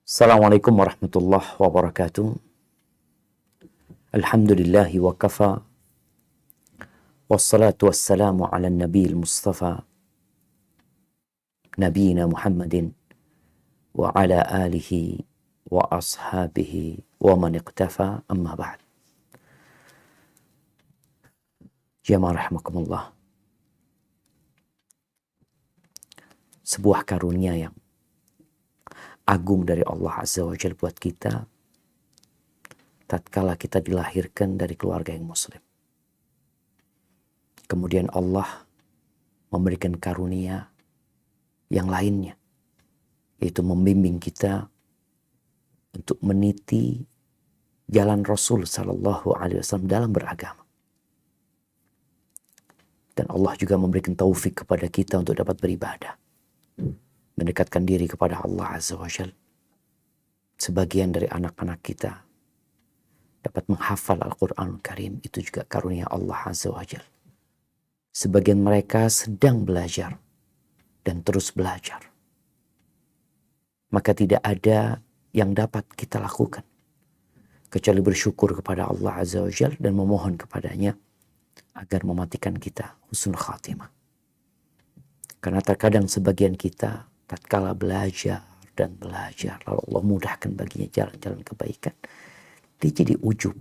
Assalamualaikum warahmatullahi wabarakatuh. Alhamdulillahi wa kafa. Wassalatu wassalamu ala nabiil mustafa. Nabiyina Muhammadin wa ala alihi wa ashabihi wa man iqtafa, amma ba'd. Jamaah rahimakumullah. Sebuah karunia yang agung dari Allah Azza wa Jalla buat kita tatkala kita dilahirkan dari keluarga yang muslim. Kemudian Allah memberikan karunia yang lainnya, yaitu membimbing kita untuk meniti jalan Rasul sallallahu alaihi wasallam dalam beragama. Dan Allah juga memberikan taufik kepada kita untuk dapat beribadah, mendekatkan diri kepada Allah Azza wa Jalla. Sebagian dari anak-anak kita dapat menghafal Al-Quran Karim, itu juga karunia Allah Azza wa Jalla. Sebagian mereka sedang belajar dan terus belajar. Maka tidak ada yang dapat kita lakukan kecuali bersyukur kepada Allah Azza wa Jalla dan memohon kepadanya agar mematikan kita husnul khatimah. Karena terkadang sebagian kita tatkala belajar dan belajar, lalu Allah mudahkan baginya jalan-jalan kebaikan, dia jadi ujub,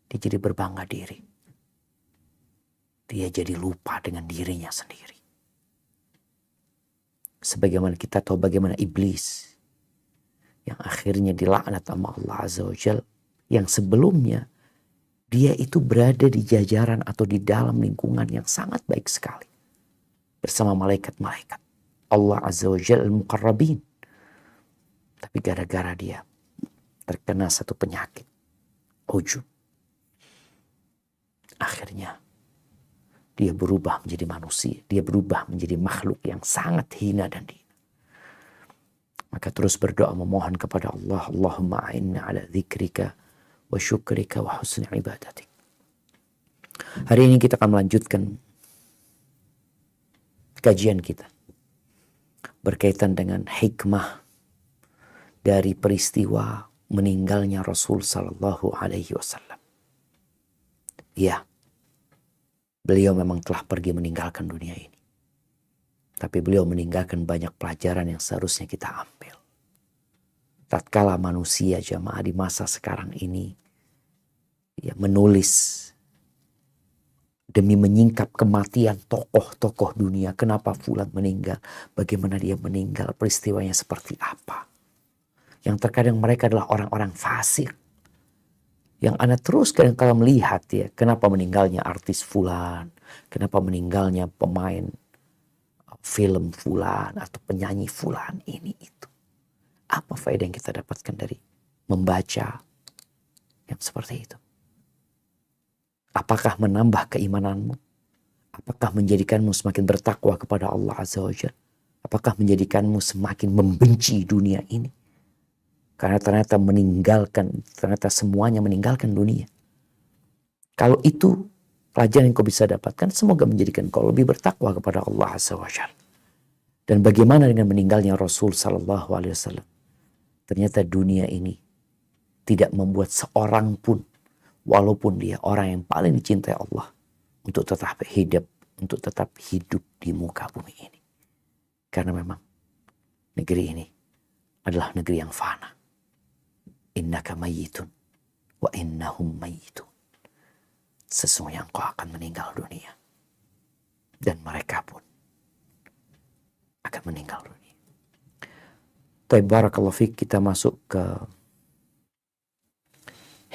dia jadi berbangga diri, dia jadi lupa dengan dirinya sendiri. Sebagaimana kita tahu bagaimana iblis yang akhirnya dilaknat sama Allah Azza wa Jalla, yang sebelumnya dia itu berada di jajaran atau di dalam lingkungan yang sangat baik sekali bersama malaikat-malaikat Allah Azza wa Jalla al-muqarrabin. Tapi gara-gara dia terkena satu penyakit ujub, akhirnya dia berubah menjadi manusia, dia berubah menjadi makhluk yang sangat hina dan dina. Maka terus berdoa memohon kepada Allah, Allahumma a'inna ala dzikrika wa syukrika wa husni ibadatik. Hari ini kita akan melanjutkan kajian kita berkaitan dengan hikmah dari peristiwa meninggalnya Rasul sallallahu alaihi wasallam. Ya, beliau memang telah pergi meninggalkan dunia ini. Tapi beliau meninggalkan banyak pelajaran yang seharusnya kita ambil. Tatkala manusia jamaah di masa sekarang ini ya menulis demi menyingkap kematian tokoh-tokoh dunia. Kenapa fulan meninggal? Bagaimana dia meninggal? Peristiwanya seperti apa? Yang terkadang mereka adalah orang-orang fasik. Yang Anda terus kadang-kadang melihat ya, kenapa meninggalnya artis fulan, kenapa meninggalnya pemain film fulan atau penyanyi fulan, ini itu. Apa faedah yang kita dapatkan dari membaca yang seperti itu? Apakah menambah keimananmu? Apakah menjadikanmu semakin bertakwa kepada Allah Azza wa Jalla? Apakah menjadikanmu semakin membenci dunia ini? Karena ternyata semuanya meninggalkan dunia. Kalau itu pelajaran yang kau bisa dapatkan, semoga menjadikan kau lebih bertakwa kepada Allah Azza wa Jalla. Dan bagaimana dengan meninggalnya Rasul sallallahu alaihi wasallam? Ternyata dunia ini tidak membuat seorang pun, walaupun dia orang yang paling dicintai Allah, untuk tetap hidup di muka bumi ini. Karena memang negeri ini adalah negeri yang fana. Innaka mayyitun wa innahum mayyitun. Sesungguhnya engkau akan meninggal dunia. Dan mereka pun akan meninggal dunia. Taib barakallahu fiik, kita masuk ke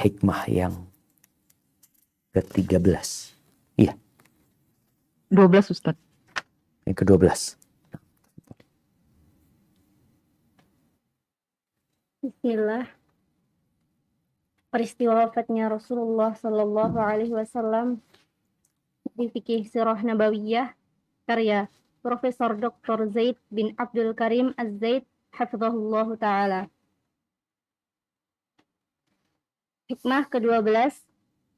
hikmah yang ke-13. Iya. 12 Ustaz. Yang ke-12. Bismillah. Peristiwa wafatnya Rasulullah Sallallahu Alaihi Wasallam di Fikih Sirah Nabawiyah karya Profesor Dr. Zaid bin Abdul Karim Az-Zaid hafizahullah ta'ala. Hikmah ke-12,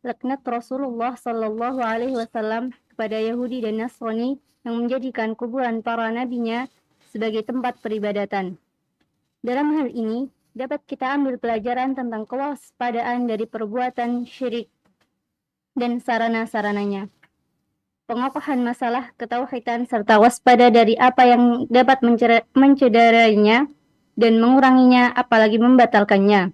laknat Rasulullah Sallallahu Alaihi Wasallam kepada Yahudi dan Nasrani yang menjadikan kuburan para nabinya sebagai tempat peribadatan. Dalam hal ini, dapat kita ambil pelajaran tentang kewaspadaan dari perbuatan syirik dan sarana-sarananya. Pengokohan masalah ketauhidan serta waspada dari apa yang dapat mencederainya dan menguranginya apalagi membatalkannya.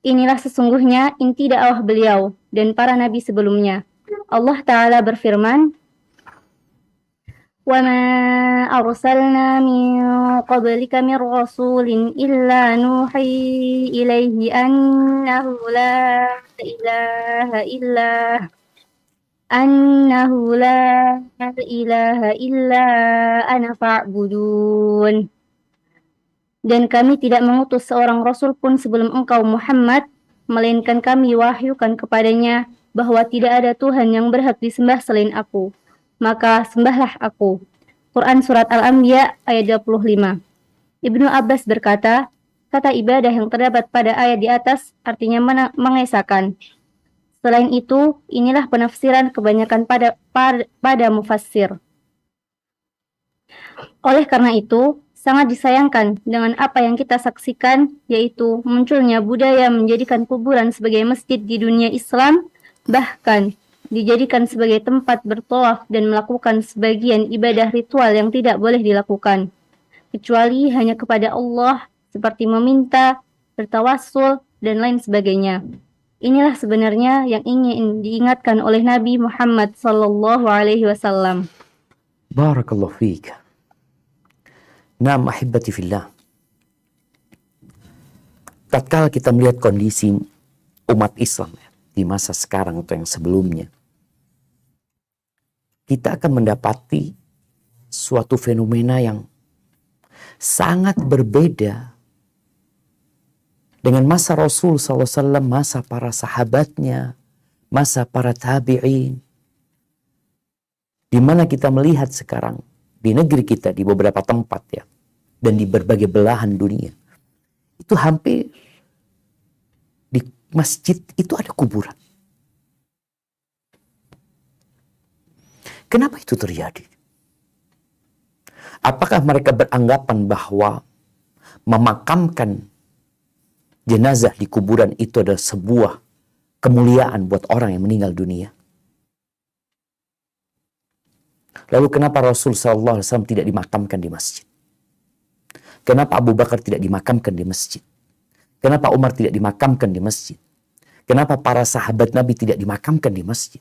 Inilah sesungguhnya inti dakwah beliau dan para nabi sebelumnya. Allah Ta'ala berfirman, وَمَا أَرْسَلْنَا مِن قَبْلِكَ مِن رَّسُولٍ إِلَّا نُوحِي إِلَيْهِ أَنَّهُ لَا إِلَٰهَ إِلَّا أَنَا فَاعْبُدُونِ. Dan kami tidak mengutus seorang rasul pun sebelum engkau Muhammad, melainkan kami wahyukan kepadanya bahwa tidak ada Tuhan yang berhak disembah selain aku. Maka sembahlah aku. Quran Surat Al-Anbiya ayat 25. Ibnu Abbas berkata, kata ibadah yang terdapat pada ayat di atas artinya mengesahkan. Selain itu, inilah penafsiran kebanyakan pada mufassir. Oleh karena itu, sangat disayangkan dengan apa yang kita saksikan, yaitu munculnya budaya menjadikan kuburan sebagai masjid di dunia Islam, bahkan dijadikan sebagai tempat bertawaf dan melakukan sebagian ibadah ritual yang tidak boleh dilakukan, kecuali hanya kepada Allah, seperti meminta, bertawassul, dan lain sebagainya. Inilah sebenarnya yang ingin diingatkan oleh Nabi Muhammad SAW. Barakallahu fiik. Naam ahibati fillah. Tatkala kita melihat kondisi umat Islam di masa sekarang atau yang sebelumnya, kita akan mendapati suatu fenomena yang sangat berbeda dengan masa Rasul SAW, masa para sahabatnya, masa para tabi'in. Di mana kita melihat sekarang di negeri kita, di beberapa tempat ya, dan di berbagai belahan dunia, itu hampir di masjid itu ada kuburan. Kenapa itu terjadi? Apakah mereka beranggapan bahwa memakamkan jenazah di kuburan itu adalah sebuah kemuliaan buat orang yang meninggal dunia? Lalu kenapa Rasul SAW tidak dimakamkan di masjid? Kenapa Abu Bakar tidak dimakamkan di masjid? Kenapa Umar tidak dimakamkan di masjid? Kenapa para sahabat Nabi tidak dimakamkan di masjid?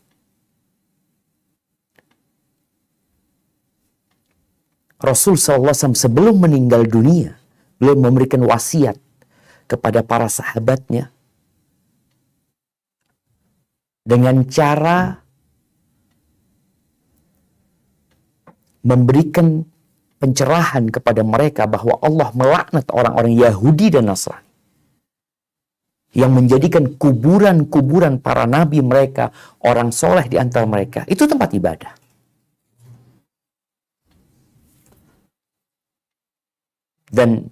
Rasul SAW sebelum meninggal dunia, beliau memberikan wasiat kepada para sahabatnya dengan cara memberikan pencerahan kepada mereka bahwa Allah melaknat orang-orang Yahudi dan Nasrani yang menjadikan kuburan-kuburan para nabi mereka, orang soleh di antara mereka, itu tempat ibadah. Dan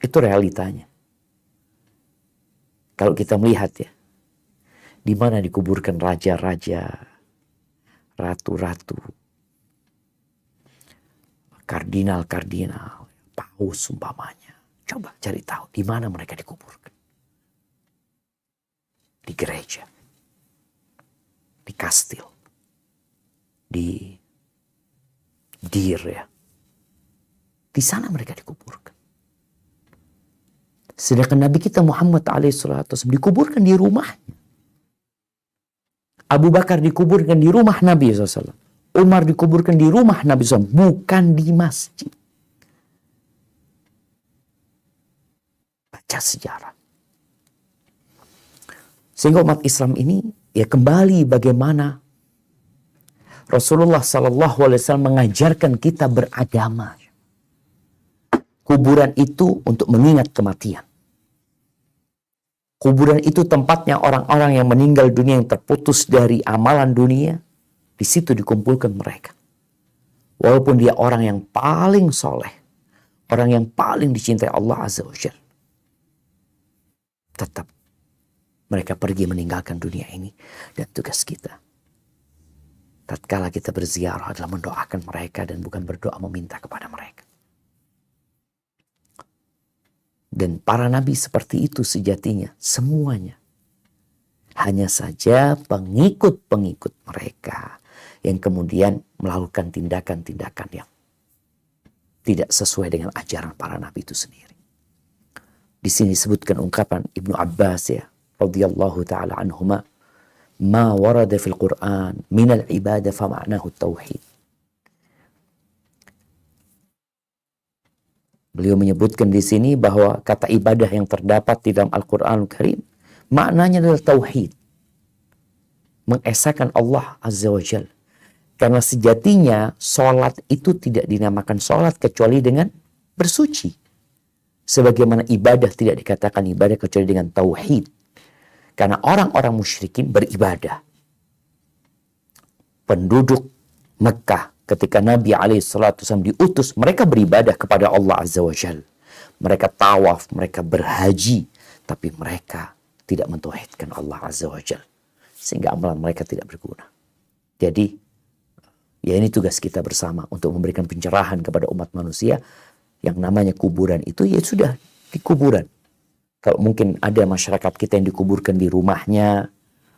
itu realitanya. Kalau kita melihat ya, di mana dikuburkan raja-raja, ratu-ratu, kardinal-kardinal, paus umpamanya. Coba cari tahu di mana mereka dikuburkan. Di gereja, di kastil, di dir ya. Di sana mereka dikuburkan. Sedangkan Nabi kita Muhammad SAW dikuburkan di rumahnya. Abu Bakar dikuburkan di rumah Nabi SAW. Umar dikuburkan di rumah Nabi SAW, bukan di masjid. Baca sejarah. Sehingga umat Islam ini ya kembali bagaimana Rasulullah SAW mengajarkan kita beragama. Kuburan itu untuk mengingat kematian. Kuburan itu tempatnya orang-orang yang meninggal dunia, yang terputus dari amalan dunia. Di situ dikumpulkan mereka. Walaupun dia orang yang paling soleh, orang yang paling dicintai Allah Azza wa Jalla, tetap mereka pergi meninggalkan dunia ini. Dan tugas kita, tatkala kita berziarah, adalah mendoakan mereka dan bukan berdoa meminta kepada mereka. Dan para nabi seperti itu sejatinya, semuanya. Hanya saja pengikut-pengikut mereka yang kemudian melakukan tindakan-tindakan yang tidak sesuai dengan ajaran para nabi itu sendiri. Di sini disebutkan ungkapan Ibnu Abbas ya, radhiyallahu taala anhuma, "Ma warada fil Qur'an min al-ibadah fa ma'nahu tauhid." Beliau menyebutkan di sini bahwa kata ibadah yang terdapat di dalam Al-Qur'anul Karim maknanya adalah tauhid. Mengesahkan Allah Azza wa Jalla. Karena sejatinya sholat itu tidak dinamakan sholat kecuali dengan bersuci. Sebagaimana ibadah tidak dikatakan ibadah kecuali dengan tauhid. Karena orang-orang musyrikin beribadah. Penduduk Mekah ketika Nabi SAW diutus, mereka beribadah kepada Allah Azza wa Jalla. Mereka tawaf, mereka berhaji, tapi mereka tidak mentauhidkan Allah Azza wa Jalla. Sehingga amalan mereka tidak berguna. Jadi, ya ini tugas kita bersama untuk memberikan pencerahan kepada umat manusia. Yang namanya kuburan itu ya sudah di kuburan. Kalau mungkin ada masyarakat kita yang dikuburkan di rumahnya,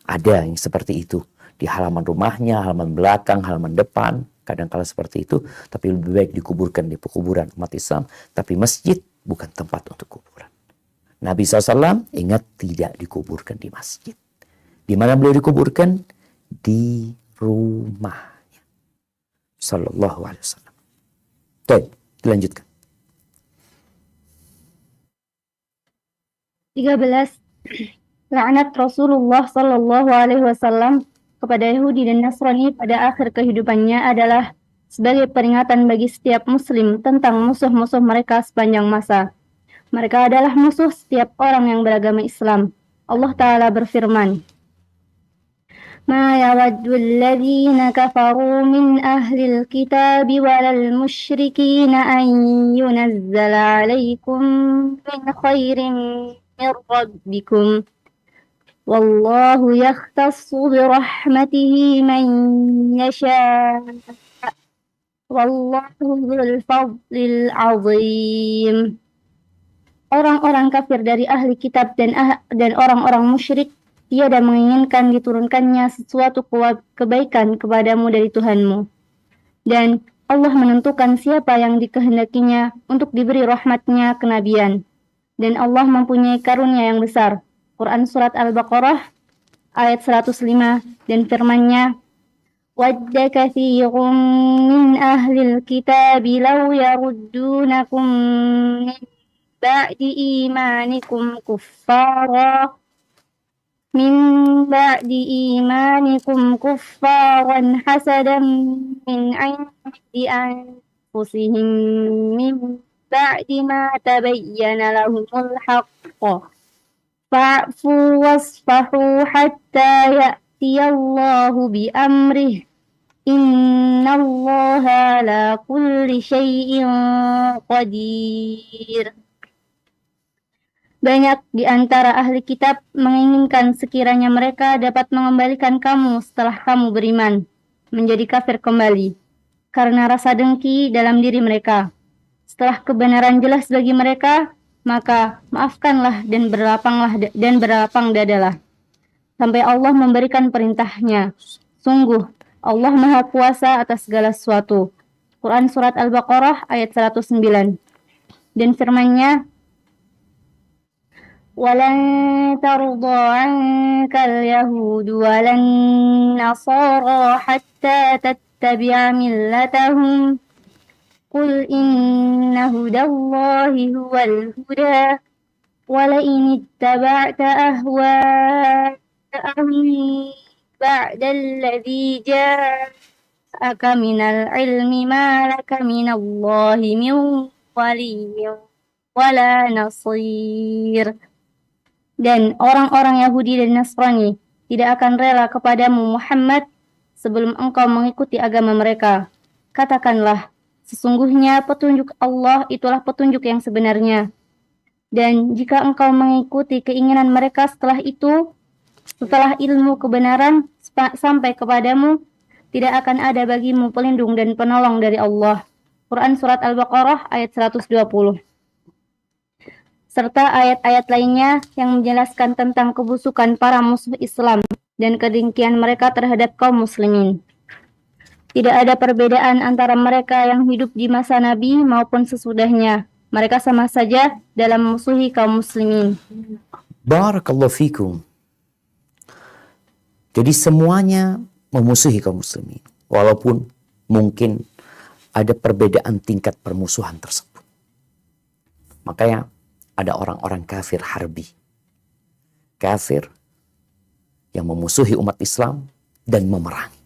ada yang seperti itu. Di halaman rumahnya, halaman belakang, halaman depan, kadang-kala seperti itu. Tapi lebih baik dikuburkan di pekuburan umat Islam. Tapi masjid bukan tempat untuk kuburan. Nabi SAW ingat tidak dikuburkan di masjid. Di mana beliau dikuburkan? Di rumahnya. Sallallahu alaihi wasallam. Baik, dilanjutkan. 13. Laknat Rasulullah Sallallahu Alaihi Wasallam kepada Yahudi dan Nasrani pada akhir kehidupannya adalah sebagai peringatan bagi setiap muslim tentang musuh-musuh mereka sepanjang masa. Mereka adalah musuh setiap orang yang beragama Islam. Allah Ta'ala berfirman, "Ma yawaddu alladhina kafaru min ahlil kitabi walal musyrikina an yunazzala alaikum min khairin min rabbikum. Wallahu yakhtassu birahmatihi man yasha. Wallahu dzul fadlil azim." Orang-orang kafir dari ahli kitab dan orang-orang musyrik tiada menginginkan diturunkannya sesuatu kebaikan kepadamu dari Tuhanmu. Dan Allah menentukan siapa yang dikehendakinya untuk diberi rahmatnya kenabian. Dan Allah mempunyai karunia yang besar. Quran Surat Al-Baqarah ayat 105 dan firman-Nya, "Wadda katsirun min ahlil kitabi law yaruddunakum min ba'di imanikum kuffaran hasadan min 'indi anfusihim min ba'di ma tabayyana lahumul haqq. Fa'fu wasfahu hatta ya'tiyallahu bi'amrih. Innallaha ala kulli syai'in qadir." Banyak di antara ahli kitab menginginkan sekiranya mereka dapat mengembalikan kamu setelah kamu beriman, menjadi kafir kembali, karena rasa dengki dalam diri mereka. Setelah kebenaran jelas bagi mereka, maka maafkanlah dan berlapang dadalah, sampai Allah memberikan perintahnya. Sungguh, Allah Maha Kuasa atas segala sesuatu. Quran Surat Al-Baqarah ayat 109. Dan firman-Nya, "Walan tarda 'ankal yahudu walan nasara hatta tattabi'a millatahum. Qul inna hudallahi huwal huda. Walain ittaba'ta ahwa'ahum ba'da alladhi ja'aka minal ilmi ma laka minallahi min waliyyin wala nasir." Dan orang-orang Yahudi dan Nasrani tidak akan rela kepadamu Muhammad sebelum engkau mengikuti agama mereka. Katakanlah, sesungguhnya petunjuk Allah itulah petunjuk yang sebenarnya. Dan jika engkau mengikuti keinginan mereka setelah ilmu kebenaran sampai kepadamu, tidak akan ada bagimu pelindung dan penolong dari Allah. Quran Surat Al-Baqarah ayat 120. serta ayat-ayat lainnya yang menjelaskan tentang kebusukan para musuh Islam dan kedengkian mereka terhadap kaum muslimin. Tidak ada perbedaan antara mereka yang hidup di masa Nabi maupun sesudahnya. Mereka sama saja dalam memusuhi kaum muslimin. Barakallahu fikum. Jadi semuanya memusuhi kaum muslimin. Walaupun mungkin ada perbedaan tingkat permusuhan tersebut. Makanya ada orang-orang kafir harbi. Kafir yang memusuhi umat Islam dan memerangi.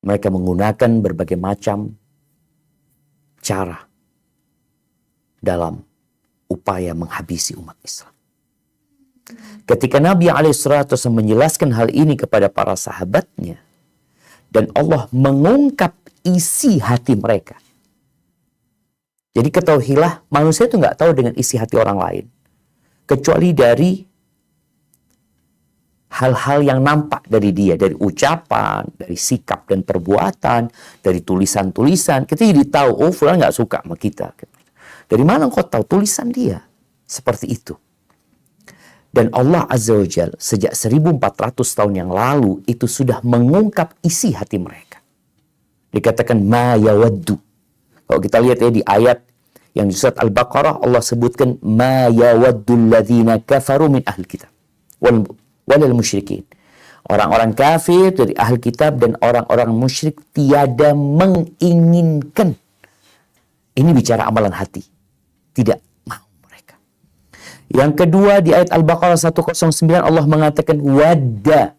Mereka menggunakan berbagai macam cara dalam upaya menghabisi umat Islam. Ketika Nabi SAW menjelaskan hal ini kepada para sahabatnya, dan Allah mengungkap isi hati mereka. Jadi ketahuilah, manusia itu nggak tahu dengan isi hati orang lain, kecuali dari hal-hal yang nampak dari dia, dari ucapan, dari sikap dan perbuatan, dari tulisan-tulisan. Kita jadi tahu, oh fulan nggak suka sama kita. Dari mana kau tahu? Tulisan dia. Seperti itu. Dan Allah Azza wa Jalla sejak 1400 tahun yang lalu itu sudah mengungkap isi hati mereka. Dikatakan ma yawaddu. Kalau kita lihat ya di ayat yang di surat Al-Baqarah, Allah sebutkan ma yawaddu alladhina kafaru min ahli kitab walil musyrikin. Orang-orang kafir dari ahli kitab dan orang-orang musyrik tiada menginginkan. Ini bicara amalan hati. Tidak mau mereka. Yang kedua di ayat Al-Baqarah 109 Allah mengatakan wadda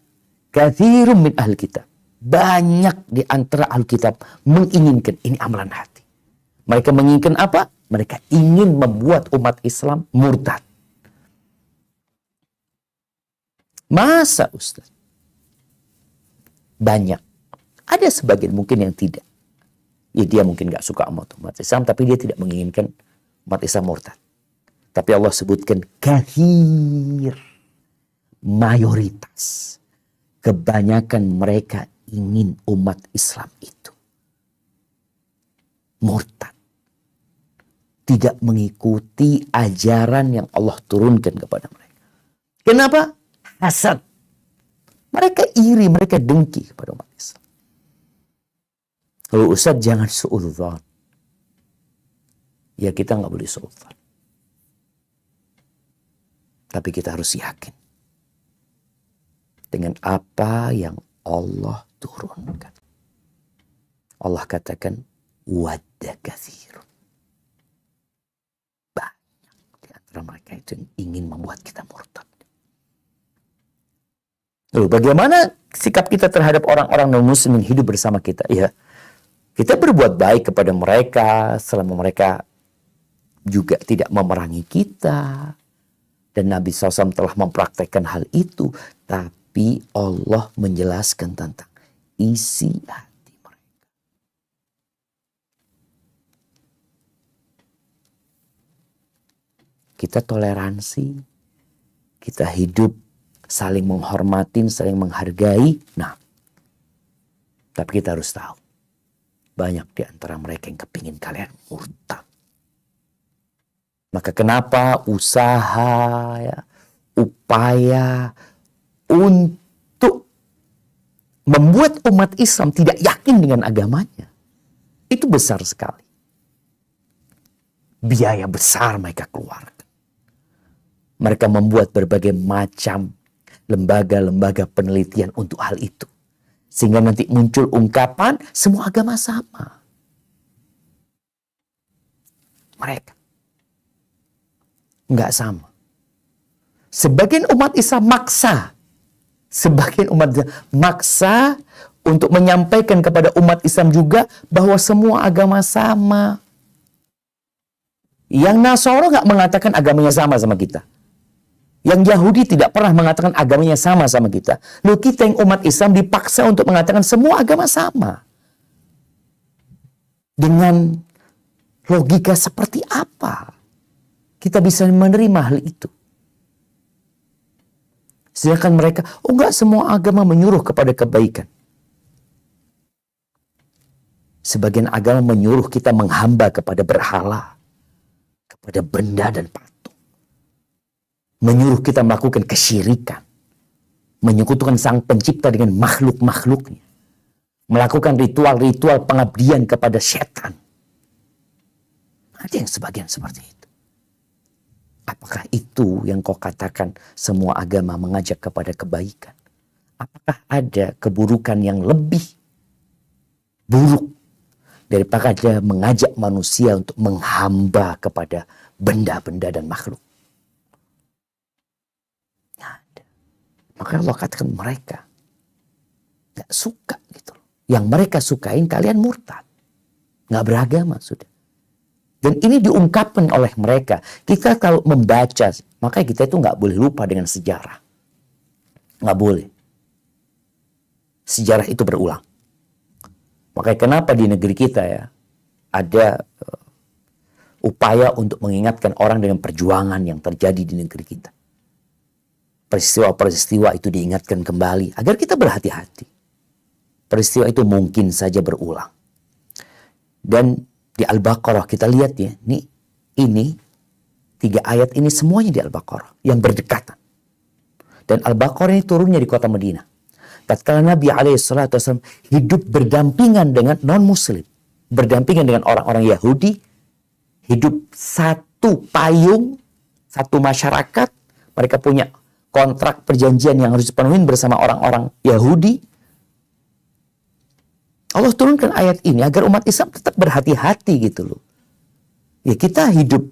katsirum min ahli kitab. Banyak di antara ahli kitab menginginkan. Ini amalan hati. Mereka menginginkan apa? Mereka ingin membuat umat Islam murtad. Masa Ustaz? Banyak. Ada sebagian mungkin yang tidak. Ya dia mungkin gak suka sama umat Islam, tapi dia tidak menginginkan umat Islam murtad. Tapi Allah sebutkan kathir. Mayoritas. Kebanyakan mereka ingin umat Islam itu murtad. Tidak mengikuti ajaran yang Allah turunkan kepada mereka. Kenapa? Hasad. Mereka iri, mereka dengki kepada umat Islam. Kalau Ustaz jangan suudzon. Ya kita nggak boleh suudzon. Tapi kita harus yakin. Dengan apa yang Allah turunkan. Allah katakan, wadda katsirun. Banyak di antara mereka itu yang ingin membuat kita murtad. Lalu bagaimana sikap kita terhadap orang-orang non-muslim yang hidup bersama kita? Ya, kita berbuat baik kepada mereka selama mereka juga tidak memerangi kita. Dan Nabi SAW telah mempraktekkan hal itu. Tapi Allah menjelaskan tentang isi hati mereka. Kita toleransi. Kita hidup saling menghormatin, saling menghargai. Nah, tapi kita harus tahu. Banyak di antara mereka yang kepingin kalian murtad. Maka kenapa usaha, ya, upaya untuk membuat umat Islam tidak yakin dengan agamanya. Itu besar sekali. Biaya besar mereka keluarkan. Mereka membuat berbagai macam lembaga-lembaga penelitian untuk hal itu. Sehingga nanti muncul ungkapan semua agama sama. Mereka nggak sama. Sebagian umat Islam maksa. Sebagian umat Islam maksa untuk menyampaikan kepada umat Islam juga bahwa semua agama sama. Yang Nasara nggak mengatakan agamanya sama kita. Yang Yahudi tidak pernah mengatakan agamanya sama kita. Lalu kita yang umat Islam dipaksa untuk mengatakan semua agama sama. Dengan logika seperti apa kita bisa menerima hal itu? Sedangkan mereka, enggak, semua agama menyuruh kepada kebaikan. Sebagian agama menyuruh kita menghamba kepada berhala, kepada benda dan patung. menyuruh kita melakukan kesyirikan, menyekutukan Sang Pencipta dengan makhluk-makhluknya, melakukan ritual-ritual pengabdian kepada setan. Ada yang sebagian seperti itu. Apakah itu yang kau katakan semua agama mengajak kepada kebaikan? Apakah ada keburukan yang lebih buruk daripada mengajak manusia untuk menghamba kepada benda-benda dan makhluk? Nggak ada. Maka Allah katakan mereka nggak suka gitu. Yang mereka sukain kalian murtad, nggak beragama sudah. Dan ini diungkapkan oleh mereka. Kita kalau membaca, maka kita itu nggak boleh lupa dengan sejarah. Nggak boleh. Sejarah itu berulang. Makanya kenapa di negeri kita ya ada upaya untuk mengingatkan orang dengan perjuangan yang terjadi di negeri kita. Peristiwa-peristiwa itu diingatkan kembali agar kita berhati-hati. Peristiwa itu mungkin saja berulang. Dan di Al-Baqarah kita lihat ya, ini 3 ayat ini semuanya di Al-Baqarah yang berdekatan. Dan Al-Baqarah ini turunnya di kota Madinah. Tatkala Nabi SAW hidup berdampingan dengan non-Muslim, berdampingan dengan orang-orang Yahudi, hidup satu payung, satu masyarakat, mereka punya kontrak perjanjian yang harus dipenuhi bersama orang-orang Yahudi. Allah turunkan ayat ini agar umat Islam tetap berhati-hati gitu loh. Ya kita hidup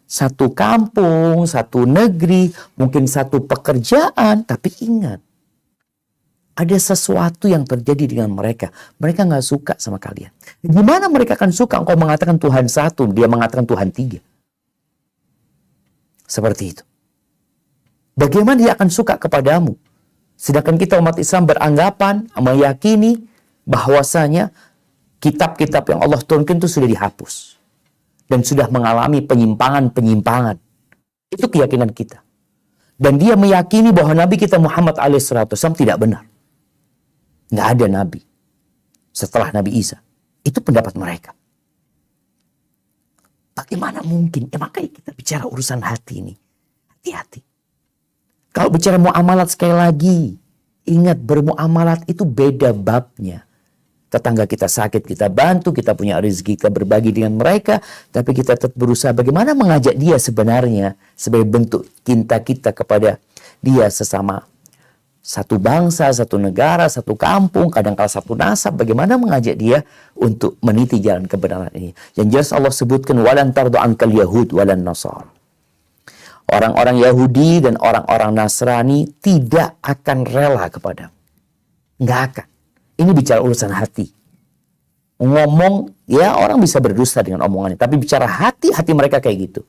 satu kampung, satu negeri, mungkin satu pekerjaan, tapi ingat. Ada sesuatu yang terjadi dengan mereka. Mereka nggak suka sama kalian. Gimana mereka akan suka engkau mengatakan Tuhan satu, dia mengatakan Tuhan 3. Seperti itu. Bagaimana dia akan suka kepadamu? Sedangkan kita umat Islam beranggapan, meyakini, bahwasanya kitab-kitab yang Allah turunkan itu sudah dihapus dan sudah mengalami penyimpangan-penyimpangan. Itu keyakinan kita. Dan dia meyakini bahwa Nabi kita Muhammad SAW tidak benar. Nggak ada Nabi setelah Nabi Isa. Itu pendapat mereka. Bagaimana mungkin? Makanya kita bicara urusan hati ini. Hati-hati. Kalau bicara muamalat sekali lagi, ingat bermuamalat itu beda babnya. Tetangga kita sakit, kita bantu, kita punya rezeki, kita berbagi dengan mereka, tapi kita tetap berusaha bagaimana mengajak dia sebenarnya sebagai bentuk cinta kita kepada dia sesama satu bangsa, satu negara, satu kampung, kadang-kala satu nasab, bagaimana mengajak dia untuk meniti jalan kebenaran ini. Yang jelas Allah sebutkan walan tardu ankal yahud walan nasar. Orang-orang Yahudi dan orang-orang Nasrani tidak akan rela kepada. Nggak akan. Ini bicara urusan hati. Ngomong, ya orang bisa berdusta dengan omongannya. Tapi bicara hati mereka kayak gitu.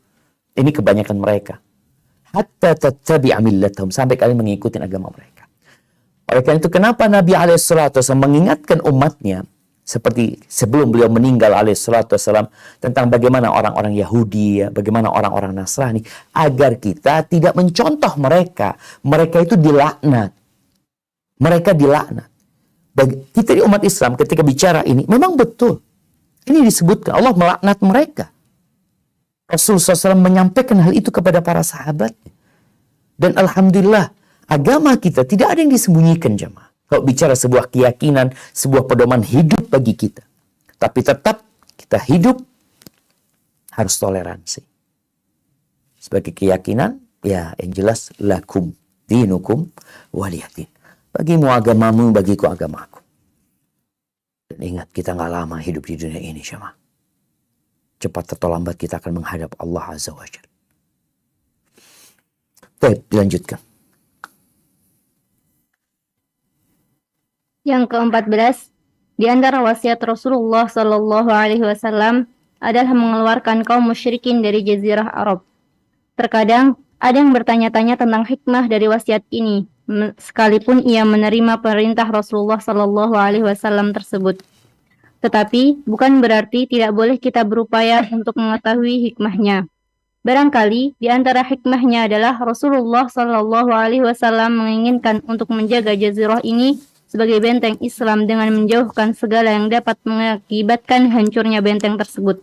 Ini kebanyakan mereka. Hatta tattabi'a millatahum. Sampai kalian mengikuti agama mereka. Oleh karena itu, kenapa Nabi SAW mengingatkan umatnya, seperti sebelum beliau meninggal SAW, tentang bagaimana orang-orang Yahudi, ya, bagaimana orang-orang Nasrani, agar kita tidak mencontoh mereka. Mereka itu dilaknat. Mereka dilaknat. Kita di umat Islam ketika bicara ini memang betul. Ini disebutkan Allah melaknat mereka. Rasulullah SAW menyampaikan hal itu kepada para sahabat. Dan alhamdulillah agama kita tidak ada yang disembunyikan jemaah. Kalau bicara sebuah keyakinan, sebuah pedoman hidup bagi kita. Tapi tetap kita hidup harus toleransi. Sebagai keyakinan, ya yang jelas lakum dinukum waliyadin. Bagimu agamamu, bagiku agamaku. Dan ingat, kita nggak lama hidup di dunia ini, jemaah. Cepat atau lambat kita akan menghadap Allah Azza wa Jalla. Baik, dilanjutkan. Yang ke-14, di antara wasiat Rasulullah Shallallahu Alaihi Wasallam adalah mengeluarkan kaum musyrikin dari Jazirah Arab. Terkadang ada yang bertanya-tanya tentang hikmah dari wasiat ini, sekalipun ia menerima perintah Rasulullah Shallallahu Alaihi Wasallam tersebut. Tetapi bukan berarti tidak boleh kita berupaya untuk mengetahui hikmahnya. Barangkali di antara hikmahnya adalah Rasulullah Shallallahu Alaihi Wasallam menginginkan untuk menjaga jazirah ini sebagai benteng Islam dengan menjauhkan segala yang dapat mengakibatkan hancurnya benteng tersebut.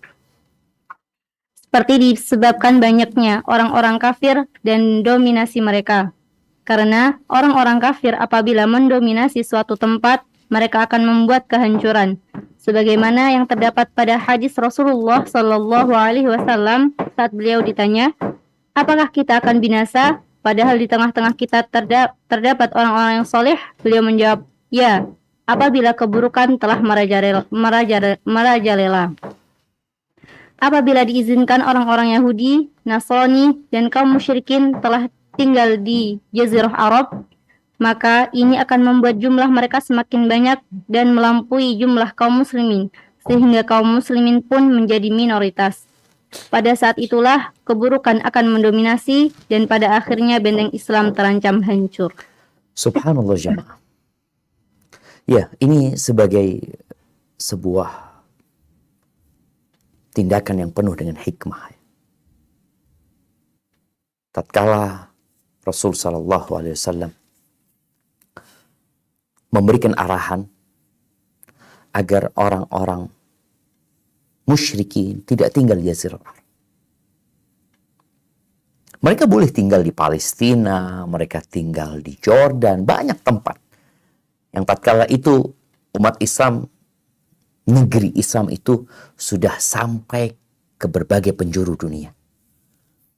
seperti disebabkan banyaknya orang-orang kafir dan dominasi mereka. Karena orang-orang kafir apabila mendominasi suatu tempat, mereka akan membuat kehancuran. Sebagaimana yang terdapat pada hadis Rasulullah Shallallahu Alaihi Wasallam saat beliau ditanya, apakah kita akan binasa? Padahal di tengah-tengah kita terdapat orang-orang yang soleh. Beliau menjawab, ya, apabila keburukan telah merajalela. Apabila diizinkan orang-orang Yahudi, Nasrani, dan kaum musyrikin telah tinggal di Jazirah Arab, maka ini akan membuat jumlah mereka semakin banyak dan melampaui jumlah kaum muslimin, sehingga kaum muslimin pun menjadi minoritas. Pada saat itulah keburukan akan mendominasi dan pada akhirnya benteng Islam terancam hancur. Subhanallah jamaah. Ya, ini sebagai sebuah tindakan yang penuh dengan hikmah. Tatkala Rasul sallallahu alaihi wasallam memberikan arahan agar orang-orang musyrikin tidak tinggal di Jazirah Arab. Mereka boleh tinggal di Palestina, mereka tinggal di Jordan, banyak tempat. Yang tatkala itu umat Islam, negeri Islam itu sudah sampai ke berbagai penjuru dunia.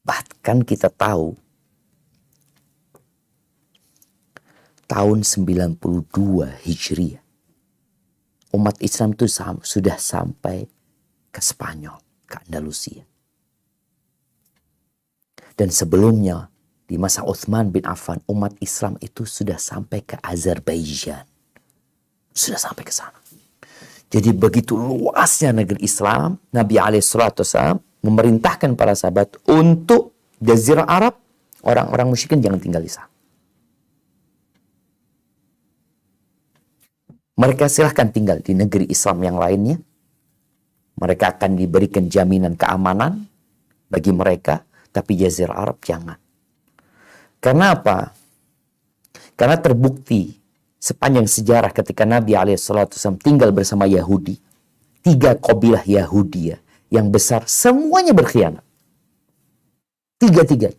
Bahkan kita tahu tahun 92 Hijriah, umat Islam itu sudah sampai ke Spanyol, ke Andalusia. Dan sebelumnya di masa Utsman bin Affan, umat Islam itu sudah sampai ke Azerbaijan. Sudah sampai ke sana. Jadi begitu luasnya negeri Islam, Nabi SAW memerintahkan para sahabat untuk Jazirah Arab, orang-orang musyrikin jangan tinggal di sana. Mereka silahkan tinggal di negeri Islam yang lainnya. Mereka akan diberikan jaminan keamanan bagi mereka, tapi Jazirah Arab jangan. Karena apa? Karena terbukti sepanjang sejarah ketika Nabi SAW tinggal bersama Yahudi, 3 kabilah Yahudi yang besar, semuanya berkhianat. 3.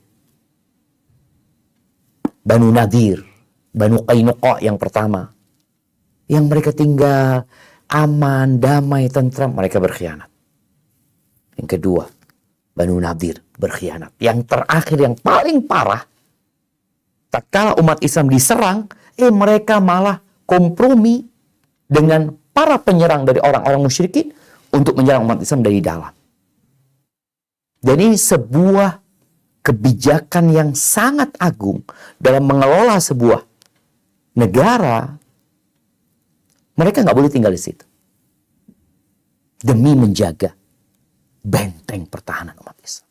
Banu Nadir, Banu Qainuqa yang pertama, yang mereka tinggal aman, damai, tentram, mereka berkhianat. Yang kedua, Banu Nadir berkhianat. Yang terakhir, yang paling parah, tatkala umat Islam diserang, mereka malah kompromi dengan para penyerang dari orang-orang musyrikin untuk menyerang umat Islam dari dalam. Dan ini sebuah kebijakan yang sangat agung dalam mengelola sebuah negara. Mereka nggak boleh tinggal di situ demi menjaga benteng pertahanan umat Islam.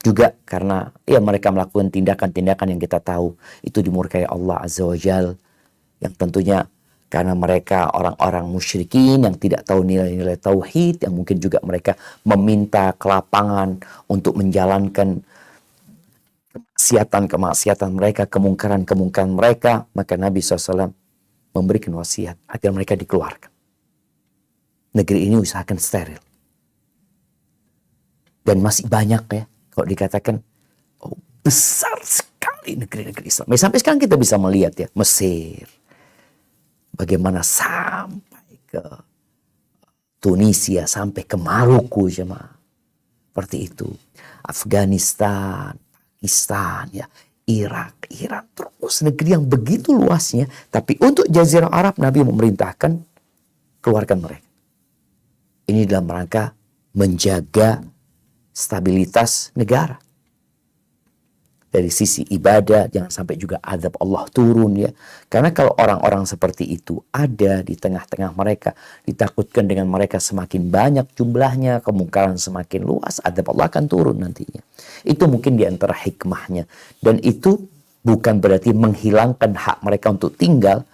Juga karena mereka melakukan tindakan-tindakan yang kita tahu itu dimurkai Allah Azza wa Jal, yang tentunya karena mereka orang-orang musyrikin yang tidak tahu nilai-nilai tauhid, yang mungkin juga mereka meminta ke lapangan untuk menjalankan kemaksiatan mereka, kemungkaran mereka, maka Nabi SAW memberikan wasiat agar mereka dikeluarkan. Negeri ini usahakan steril. Dan masih banyak kalau dikatakan besar sekali negeri-negeri Islam. Sampai sekarang kita bisa melihat Mesir. Bagaimana sampai ke Tunisia, sampai ke Maroko jemaah. Seperti itu. Afghanistan, Pakistan, Irak, Iran. Terus negeri yang begitu luasnya. Tapi untuk Jazirah Arab, Nabi memerintahkan keluarkan mereka. Ini dalam rangka menjaga stabilitas negara. Dari sisi ibadah, jangan sampai juga azab Allah turun Karena kalau orang-orang seperti itu ada di tengah-tengah mereka, ditakutkan dengan mereka semakin banyak jumlahnya, kemungkaran semakin luas, azab Allah akan turun nantinya. Itu mungkin di antara hikmahnya. Dan itu bukan berarti menghilangkan hak mereka untuk tinggal.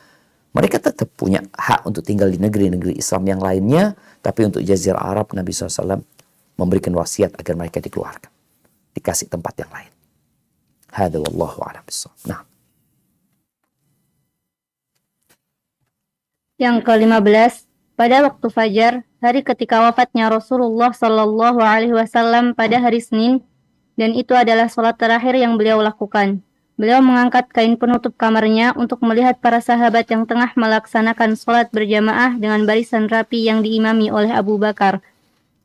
Mereka tetap punya hak untuk tinggal di negeri-negeri Islam yang lainnya, tapi untuk Jazirah Arab, Nabi SAW memberikan wasiat agar mereka dikeluarkan. Dikasih tempat yang lain. Hada wallahu a'lam bishawab. Nah. Yang ke-15, pada waktu fajar, hari ketika wafatnya Rasulullah Shallallahu Alaihi Wasallam pada hari Senin, dan itu adalah sholat terakhir yang beliau lakukan. Beliau mengangkat kain penutup kamarnya untuk melihat para sahabat yang tengah melaksanakan sholat berjamaah dengan barisan rapi yang diimami oleh Abu Bakar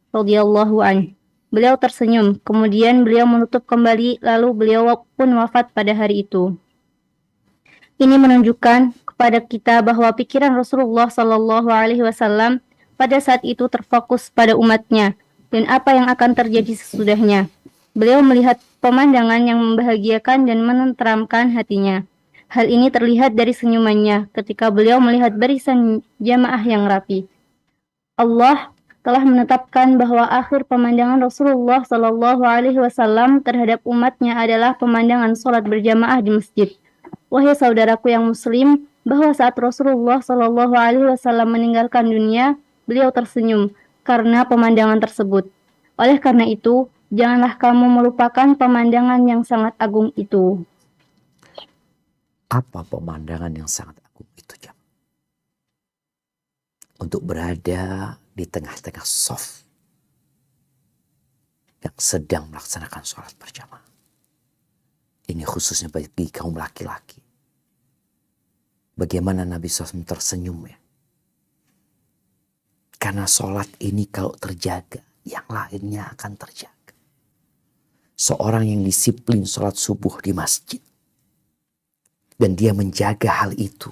radhiyallahu anhu. Beliau tersenyum, kemudian beliau menutup kembali, lalu beliau pun wafat pada hari itu. Ini menunjukkan kepada kita bahwa pikiran Rasulullah Shallallahu Alaihi Wasallam pada saat itu terfokus pada umatnya dan apa yang akan terjadi sesudahnya. Beliau melihat pemandangan yang membahagiakan dan menenteramkan hatinya. Hal ini terlihat dari senyumannya ketika beliau melihat barisan jamaah yang rapi. Allah telah menetapkan bahwa akhir pemandangan Rasulullah Shallallahu Alaihi Wasallam terhadap umatnya adalah pemandangan sholat berjamaah di masjid. Wahai saudaraku yang muslim, bahwa saat Rasulullah Shallallahu Alaihi Wasallam meninggalkan dunia, beliau tersenyum karena pemandangan tersebut. Oleh karena itu, janganlah kamu melupakan pemandangan yang sangat agung itu. Apa pemandangan yang sangat agung itu, jam? Untuk berada di tengah-tengah shaf yang sedang melaksanakan sholat berjamaah. Ini khususnya bagi kaum laki-laki. Bagaimana Nabi SAW tersenyum ya. Karena sholat ini kalau terjaga, yang lainnya akan terjaga. Seorang yang disiplin sholat subuh di masjid. Dan dia menjaga hal itu.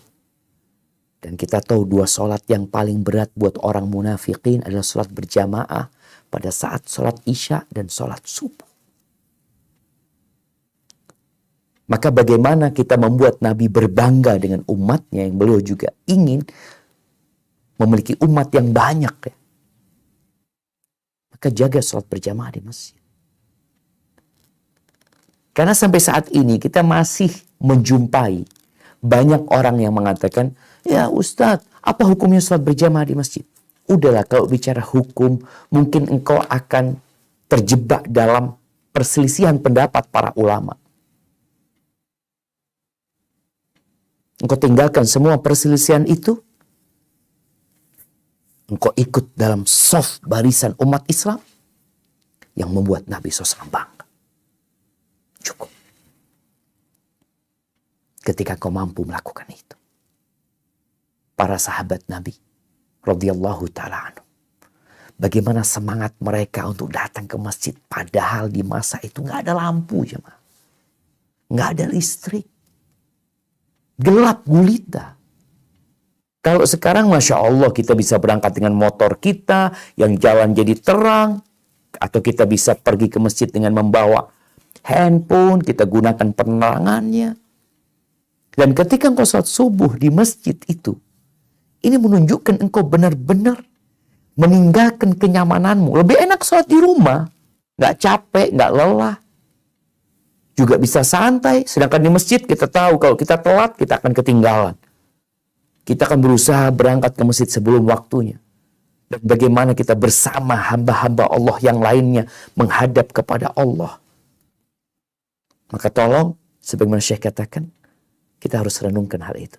Dan kita tahu dua sholat yang paling berat buat orang munafikin adalah sholat berjamaah pada saat sholat isya dan sholat subuh. Maka bagaimana kita membuat Nabi berbangga dengan umatnya yang beliau juga ingin memiliki umat yang banyak ya. Maka jaga sholat berjamaah di masjid. Karena sampai saat ini kita masih menjumpai banyak orang yang mengatakan, ya Ustadz, apa hukumnya sholat berjamaah di masjid? Udahlah, kalau bicara hukum, mungkin engkau akan terjebak dalam perselisihan pendapat para ulama. Engkau tinggalkan semua perselisihan itu. Engkau ikut dalam shaf barisan umat Islam yang membuat Nabi SAW bangga. Cukup. Ketika kau mampu melakukan itu. Para sahabat Nabi radhiyallahu ta'ala anhu. Bagaimana semangat mereka untuk datang ke masjid. Padahal di masa itu gak ada lampu, jemaah. Gak ada listrik. Gelap gulita. Kalau sekarang Masya Allah kita bisa berangkat dengan motor kita yang jalan jadi terang. Atau kita bisa pergi ke masjid dengan membawa handphone. Kita gunakan penerangannya. Dan ketika engkau sholat subuh di masjid itu. Ini menunjukkan engkau benar-benar meninggalkan kenyamananmu. Lebih enak sholat di rumah. Gak capek, gak lelah. Juga bisa santai. Sedangkan di masjid kita tahu kalau kita telat kita akan ketinggalan. Kita akan berusaha berangkat ke masjid sebelum waktunya. Dan bagaimana kita bersama hamba-hamba Allah yang lainnya menghadap kepada Allah. Maka tolong, sebagaimana Syekh katakan, kita harus renungkan hal itu.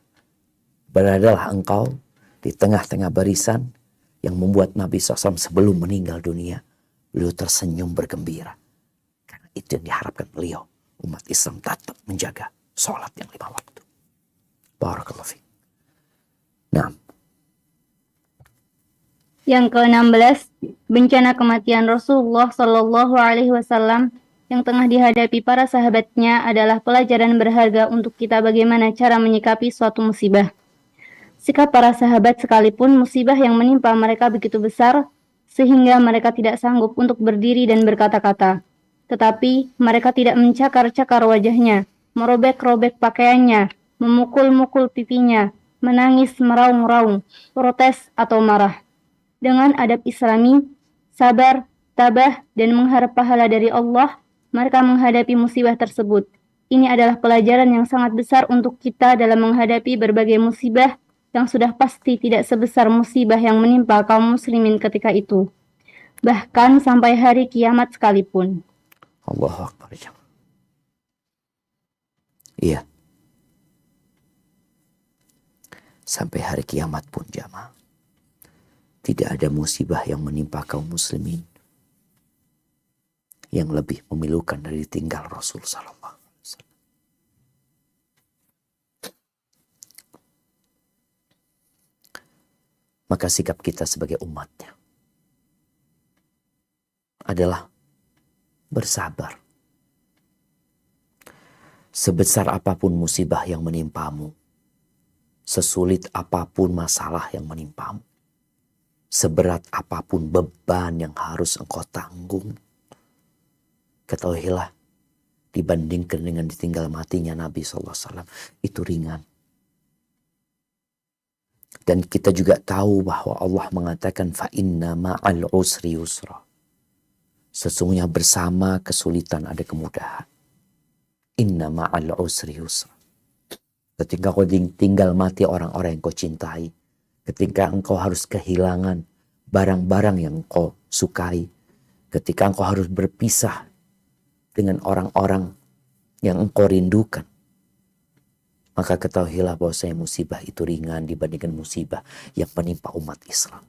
Beradalah engkau di tengah-tengah barisan yang membuat Nabi SAW sebelum meninggal dunia, beliau tersenyum bergembira. Karena itu yang diharapkan beliau. Umat Islam tetap menjaga sholat yang 5 waktu. Barakallahu fiik. Nah. Yang ke-16, bencana kematian Rasulullah Shallallahu Alaihi Wasallam yang tengah dihadapi para sahabatnya adalah pelajaran berharga untuk kita bagaimana cara menyikapi suatu musibah. Sikap para sahabat sekalipun musibah yang menimpa mereka begitu besar sehingga mereka tidak sanggup untuk berdiri dan berkata-kata. Tetapi mereka tidak mencakar-cakar wajahnya, merobek-robek pakaiannya, memukul-mukul pipinya, menangis meraung-raung, protes atau marah. Dengan adab Islami, sabar, tabah, dan mengharap pahala dari Allah, mereka menghadapi musibah tersebut. Ini adalah pelajaran yang sangat besar untuk kita dalam menghadapi berbagai musibah yang sudah pasti tidak sebesar musibah yang menimpa kaum muslimin ketika itu. Bahkan sampai hari kiamat sekalipun. Allahu Akbar. Iya. Sampai hari kiamat pun jamaah. Tidak ada musibah yang menimpa kaum muslimin yang lebih memilukan dari tinggal Rasul sallallahu alaihi wasallam. Maka sikap kita sebagai umatnya adalah bersabar. Sebesar apapun musibah yang menimpamu, sesulit apapun masalah yang menimpamu, seberat apapun beban yang harus engkau tanggung, ketahuilah dibandingkan dengan ditinggal matinya Nabi SAW, itu ringan. Dan kita juga tahu bahwa Allah mengatakan fa inna ma'al usri yusra. Sesungguhnya bersama kesulitan ada kemudahan. Inna ma'al usri yusra. Ketika kau tinggal mati orang-orang yang kau cintai, ketika engkau harus kehilangan barang-barang yang engkau sukai, ketika engkau harus berpisah dengan orang-orang yang engkau rindukan, maka ketahuilah bahwasanya musibah itu ringan dibandingkan musibah yang menimpa umat Islam.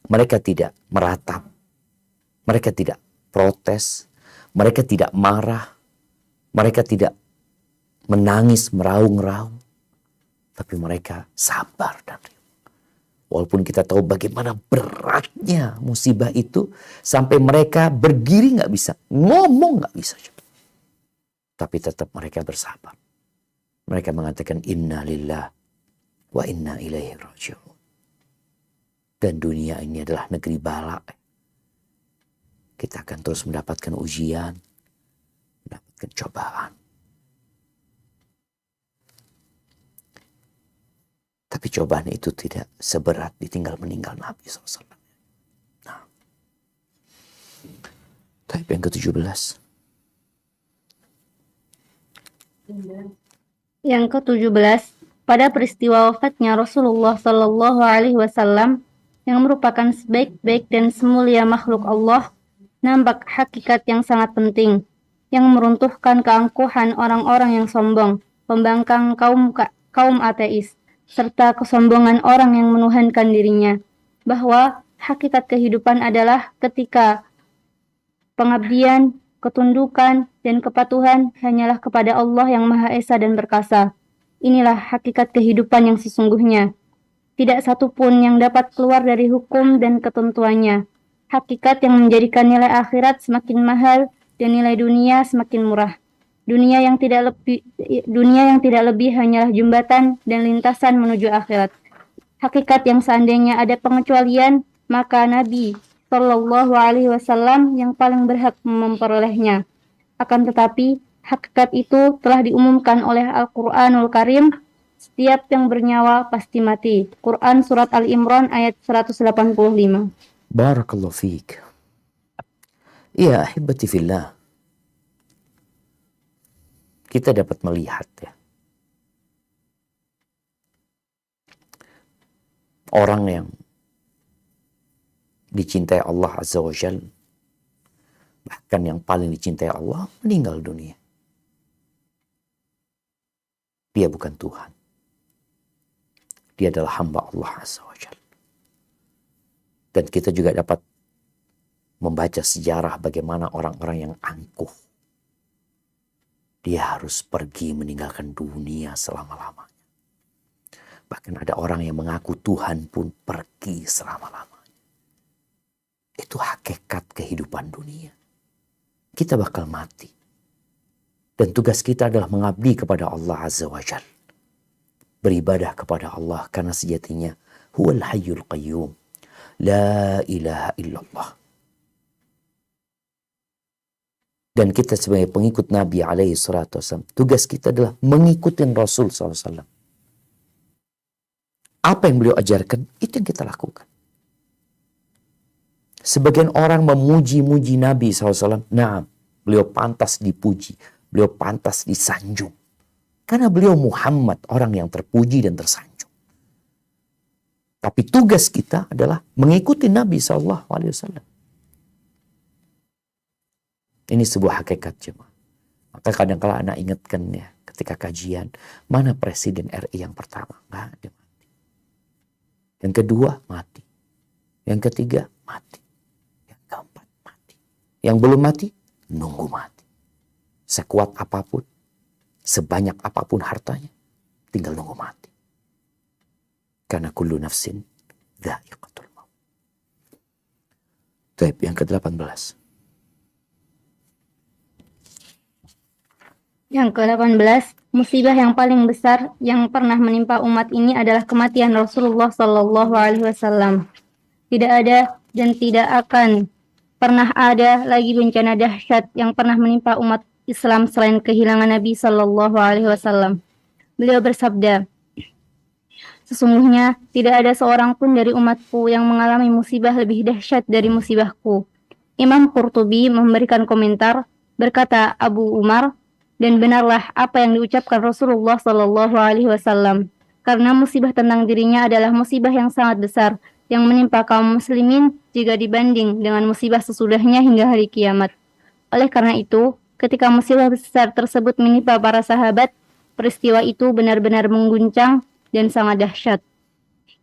Mereka tidak meratap, mereka tidak protes, mereka tidak marah, mereka tidak menangis meraung-raung, tapi mereka sabar dan ridho. Walaupun kita tahu bagaimana beratnya musibah itu, sampai mereka berdiri nggak bisa, ngomong nggak bisa, tapi tetap mereka bersabar. Mereka mengatakan inna lillah wa inna ilaihi raji'un. Dan dunia ini adalah negeri bala. Kita akan terus mendapatkan ujian, mendapatkan cobaan. Tapi cobaan itu tidak seberat ditinggal meninggal Nabi SAW. Nah, tapi yang ke-17. Yang ke-17, pada peristiwa wafatnya Rasulullah Sallallahu Alaihi Wasallam yang merupakan sebaik-baik dan semulia makhluk Allah, nampak hakikat yang sangat penting yang meruntuhkan keangkuhan orang-orang yang sombong, pembangkang kaum ateis, serta kesombongan orang yang menuhankan dirinya, bahwa hakikat kehidupan adalah ketika pengabdian, ketundukan, dan kepatuhan hanyalah kepada Allah yang Maha Esa dan Perkasa. Inilah hakikat kehidupan yang sesungguhnya. Tidak satu pun yang dapat keluar dari hukum dan ketentuannya. Hakikat yang menjadikan nilai akhirat semakin mahal dan nilai dunia semakin murah. Dunia yang tidak lebih hanyalah jembatan dan lintasan menuju akhirat. Hakikat yang seandainya ada pengecualian, maka Nabi Shallallahu Alaihi Wasallam yang paling berhak memperolehnya. Akan tetapi, hakikat itu telah diumumkan oleh Al-Quranul Karim. Setiap yang bernyawa pasti mati. Quran Surat Al-Imran ayat 185. Barakallahu fiik. Ya ahibati fillah. Kita dapat melihat ya, orang yang dicintai Allah Azza wa Jalla, bahkan yang paling dicintai Allah, meninggal dunia. Dia bukan Tuhan. Dia adalah hamba Allah Azza wa Jalla. Dan kita juga dapat membaca sejarah bagaimana orang-orang yang angkuh, dia harus pergi meninggalkan dunia selama-lamanya. Bahkan ada orang yang mengaku Tuhan pun pergi selama-lamanya. Itu hakikat kehidupan dunia. Kita bakal mati. Dan tugas kita adalah mengabdi kepada Allah Azza wa Jalla. Beribadah kepada Allah karena sejatinya huwal hayyul qayyum. La ilaha illallah. Dan kita sebagai pengikut Nabi alaihi salatu wasallam, tugas kita adalah mengikuti Rasul SAW. Apa yang beliau ajarkan, itu yang kita lakukan. Sebagian orang memuji-muji Nabi SAW. Nah, beliau pantas dipuji. Beliau pantas disanjung. Karena beliau Muhammad, orang yang terpuji dan tersanjung. Tapi tugas kita adalah mengikuti Nabi SAW. Ini sebuah hakikat jemaah. Maka kadang-kala anak ingatkan ya, ketika kajian, mana Presiden RI yang pertama? Nggak ada. Yang kedua, mati. Yang ketiga, mati. Yang keempat, mati. Yang belum mati, nunggu mati. Sekuat apapun, sebanyak apapun hartanya, tinggal nunggu mati. Karena kullu nafsin dha'iqatul maut. Baik, yang ke-18. Yang ke-18, musibah yang paling besar yang pernah menimpa umat ini adalah kematian Rasulullah Sallallahu Alaihi Wasallam. Tidak ada dan tidak akan pernah ada lagi bencana dahsyat yang pernah menimpa umat Islam selain kehilangan Nabi Sallallahu Alaihi Wasallam. Beliau bersabda, sesungguhnya tidak ada seorang pun dari umatku yang mengalami musibah lebih dahsyat dari musibahku. Imam Qurtubi memberikan komentar, berkata Abu Umar, dan benarlah apa yang diucapkan Rasulullah Sallallahu Alaihi Wasallam, karena musibah tentang dirinya adalah musibah yang sangat besar yang menimpa kaum muslimin jika dibanding dengan musibah sesudahnya hingga hari kiamat. Oleh karena itu, ketika musibah besar tersebut menimpa para sahabat, peristiwa itu benar-benar mengguncang dan sangat dahsyat.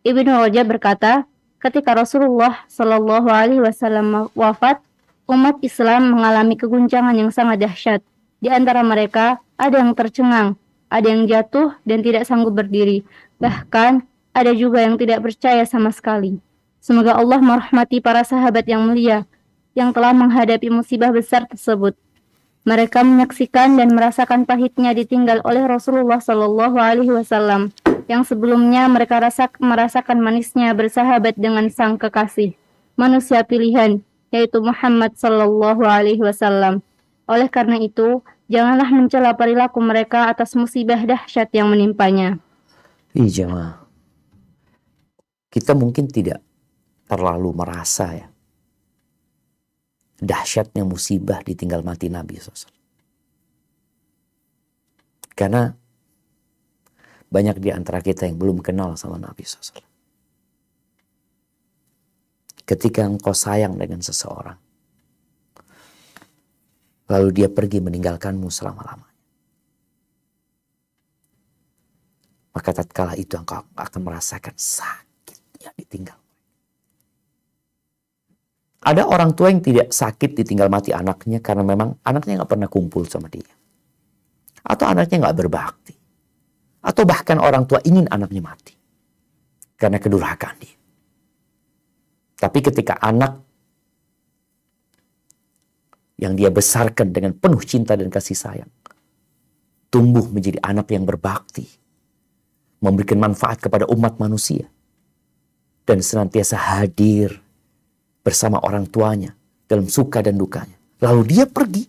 Ibnu Rajab berkata, ketika Rasulullah Sallallahu Alaihi Wasallam wafat, umat Islam mengalami keguncangan yang sangat dahsyat. Di antara mereka, ada yang tercengang, ada yang jatuh dan tidak sanggup berdiri. Bahkan, ada juga yang tidak percaya sama sekali. Semoga Allah merahmati para sahabat yang mulia yang telah menghadapi musibah besar tersebut. Mereka menyaksikan dan merasakan pahitnya ditinggal oleh Rasulullah Sallallahu Alaihi Wasallam yang sebelumnya mereka merasakan manisnya bersahabat dengan sang kekasih, manusia pilihan, yaitu Muhammad Sallallahu Alaihi Wasallam. Oleh karena itu, janganlah mencela perilaku mereka atas musibah dahsyat yang menimpanya. Iya jemaah. Kita mungkin tidak terlalu merasa ya dahsyatnya musibah ditinggal mati Nabi SAW. Karena banyak di antara kita yang belum kenal sama Nabi SAW. Ketika engkau sayang dengan seseorang, lalu dia pergi meninggalkanmu selama-lamanya, maka tatkala itu engkau akan merasakan sakitnya ditinggal. Ada orang tua yang tidak sakit ditinggal mati anaknya karena memang anaknya gak pernah kumpul sama dia. Atau anaknya gak berbakti. Atau bahkan orang tua ingin anaknya mati karena kedurhakaan dia. Tapi ketika anak yang dia besarkan dengan penuh cinta dan kasih sayang tumbuh menjadi anak yang berbakti, memberikan manfaat kepada umat manusia, dan senantiasa hadir bersama orang tuanya dalam suka dan dukanya, lalu dia pergi,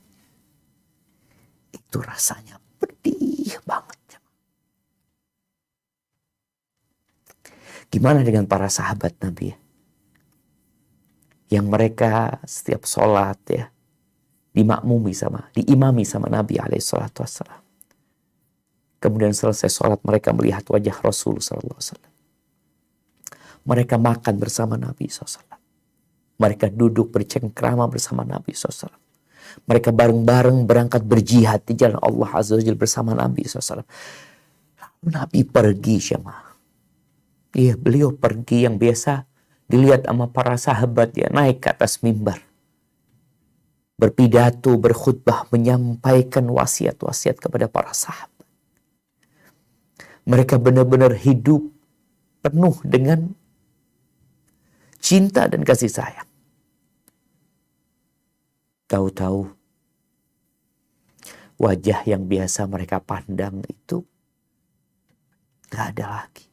itu rasanya pedih banget. Gimana dengan para sahabat Nabi ya? Yang mereka setiap sholat ya diimami sama Nabi SAW. Kemudian selesai sholat mereka melihat wajah Rasul SAW. Mereka makan bersama Nabi SAW. Mereka duduk bercengkrama bersama Nabi SAW. Mereka bareng-bareng berangkat berjihad di jalan Allah Azza wa Jalla bersama Nabi SAW. Lalu Nabi pergi jemaah. Iya, beliau pergi yang biasa dilihat sama para sahabat ya, naik ke atas mimbar, berpidato, berkhutbah, menyampaikan wasiat-wasiat kepada para sahabat. Mereka benar-benar hidup penuh dengan cinta dan kasih sayang. Tahu-tahu wajah yang biasa mereka pandang itu gak ada lagi.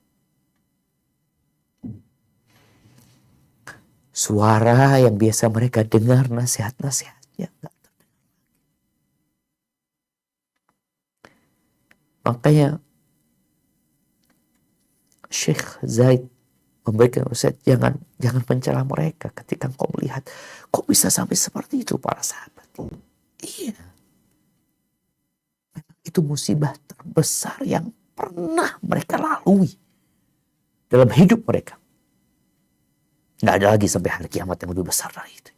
Suara yang biasa mereka dengar, nasihat-nasihatnya gak terdengar. Makanya Syekh Zaid memberikan wasiat, jangan mencela mereka ketika engkau melihat kok bisa sampai seperti itu para sahabat. Iya, itu musibah terbesar yang pernah mereka lalui dalam hidup mereka. Nggak ada lagi sampai hari kiamat yang lebih besar dari itu.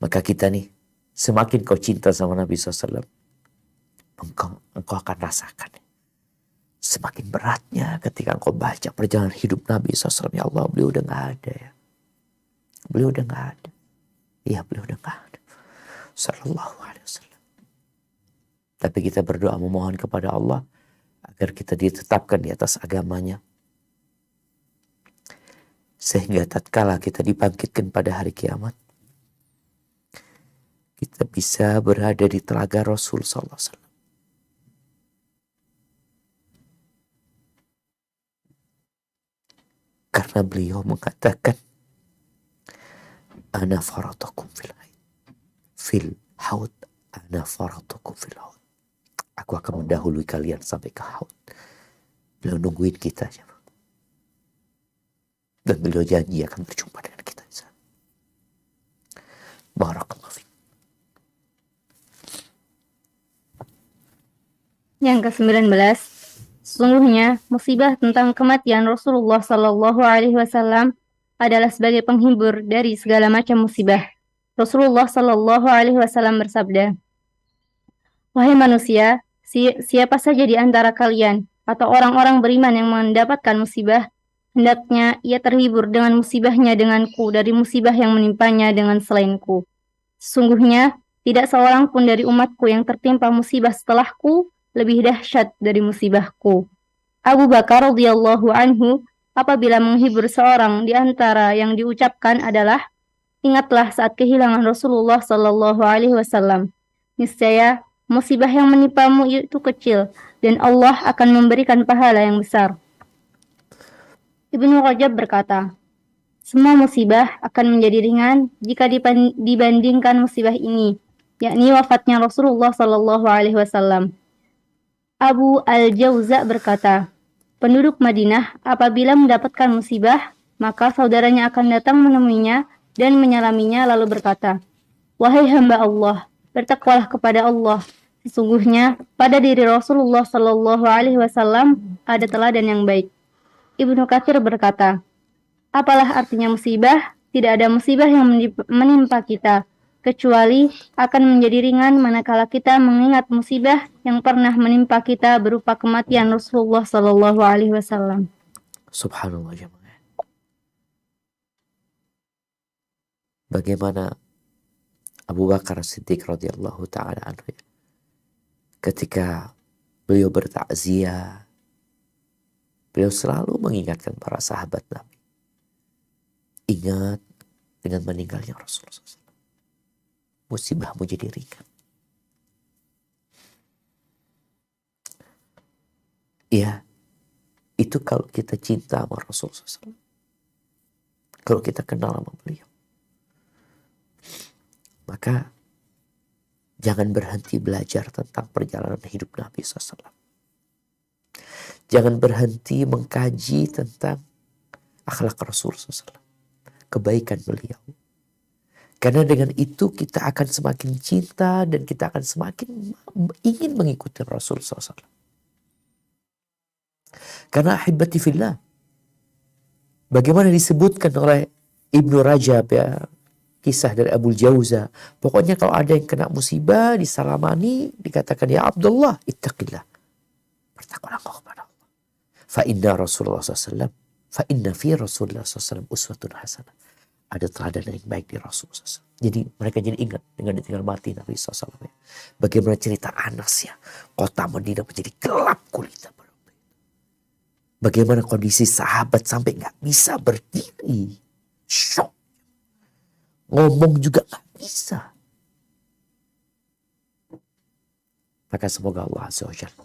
Maka kita nih, semakin kau cinta sama Nabi SAW, engkau akan rasakan. semakin beratnya ketika engkau baca perjalanan hidup Nabi SAW. Ya Allah, beliau udah gak ada ya. Beliau udah gak ada. Iya, beliau udah gak ada. Sallallahu alaihi wasallam. Tapi kita berdoa memohon kepada Allah agar kita ditetapkan di atas agamanya. Sehingga tatkala kita dibangkitkan pada hari kiamat, kita bisa berada di telaga Rasul sallallahu alaihi wasallam. Karena beliau mengatakan, ana faratukum fil haud, ana faratukum fil haud. Aku akan mendahului kalian sampai ke haud. Beliau nungguin kita aja. Dan beliau janji akan berjumpa dengan kita. Barakallahu fiik. Yang ke-19, sesungguhnya musibah tentang kematian Rasulullah Sallallahu Alaihi Wasallam adalah sebagai penghibur dari segala macam musibah. Rasulullah Sallallahu Alaihi Wasallam bersabda, "Wahai manusia, siapa saja di antara kalian atau orang-orang beriman yang mendapatkan musibah, hendaknya ia terhibur dengan musibahnya denganku dari musibah yang menimpanya dengan selainku. Sesungguhnya tidak seorang pun dari umatku yang tertimpa musibah setelahku lebih dahsyat dari musibahku." Abu Bakar radhiyallahu anhu apabila menghibur seorang di antara yang diucapkan adalah, "Ingatlah saat kehilangan Rasulullah sallallahu alaihi wasallam. Niscaya musibah yang menimpamu itu kecil dan Allah akan memberikan pahala yang besar." Ibnu Rajab berkata, semua musibah akan menjadi ringan jika dibandingkan musibah ini, yakni wafatnya Rasulullah sallallahu alaihi wasallam. Abu Al-Jauza berkata, penduduk Madinah apabila mendapatkan musibah, maka saudaranya akan datang menemuinya dan menyalaminya lalu berkata, "Wahai hamba Allah, bertakwalah kepada Allah. Sesungguhnya pada diri Rasulullah sallallahu alaihi wasallam ada teladan yang baik." Ibnu Katsir berkata, apalah artinya musibah? Tidak ada musibah yang menimpa kita, kecuali akan menjadi ringan manakala kita mengingat musibah yang pernah menimpa kita berupa kematian Rasulullah Sallallahu Alaihi Wasallam. Subhanallah jemaah. Bagaimana Abu Bakar Siddiq radhiyallahu taala anhu ketika beliau bertakziah, beliau selalu mengingatkan para sahabat Nabi. Ingat dengan meninggalnya Rasulullah SAW. Musibahmu jadi ringan. Ya, itu kalau kita cinta sama Rasulullah SAW. Kalau kita kenal sama beliau. Maka jangan berhenti belajar tentang perjalanan hidup Nabi SAW. Jangan berhenti mengkaji tentang akhlak Rasulullah SAW. Kebaikan beliau. Karena dengan itu kita akan semakin cinta dan kita akan semakin ingin mengikuti Rasul SAW. Karena ahibati fillah, bagaimana disebutkan oleh Ibnu Rajab ya, kisah dari Abu Jauza. Pokoknya kalau ada yang kena musibah, disalamani, dikatakan, ya Abdullah, ittaqillah. Bertakwalah kau kepada Allah. Fa inna Rasulullah SAW, fa inna fi Rasulullah SAW uswatun hasanah. Ada teladan yang baik di Rasulullah SAW. Jadi mereka jadi ingat dengan ditinggal mati Nabi SAW. Ya. Bagaimana cerita Anas ya. Kota Madinah menjadi gelap kulitnya. Bagaimana kondisi sahabat sampai gak bisa berdiri. Syok. Ngomong juga gak bisa. Maka semoga Allah Azza wa Jalla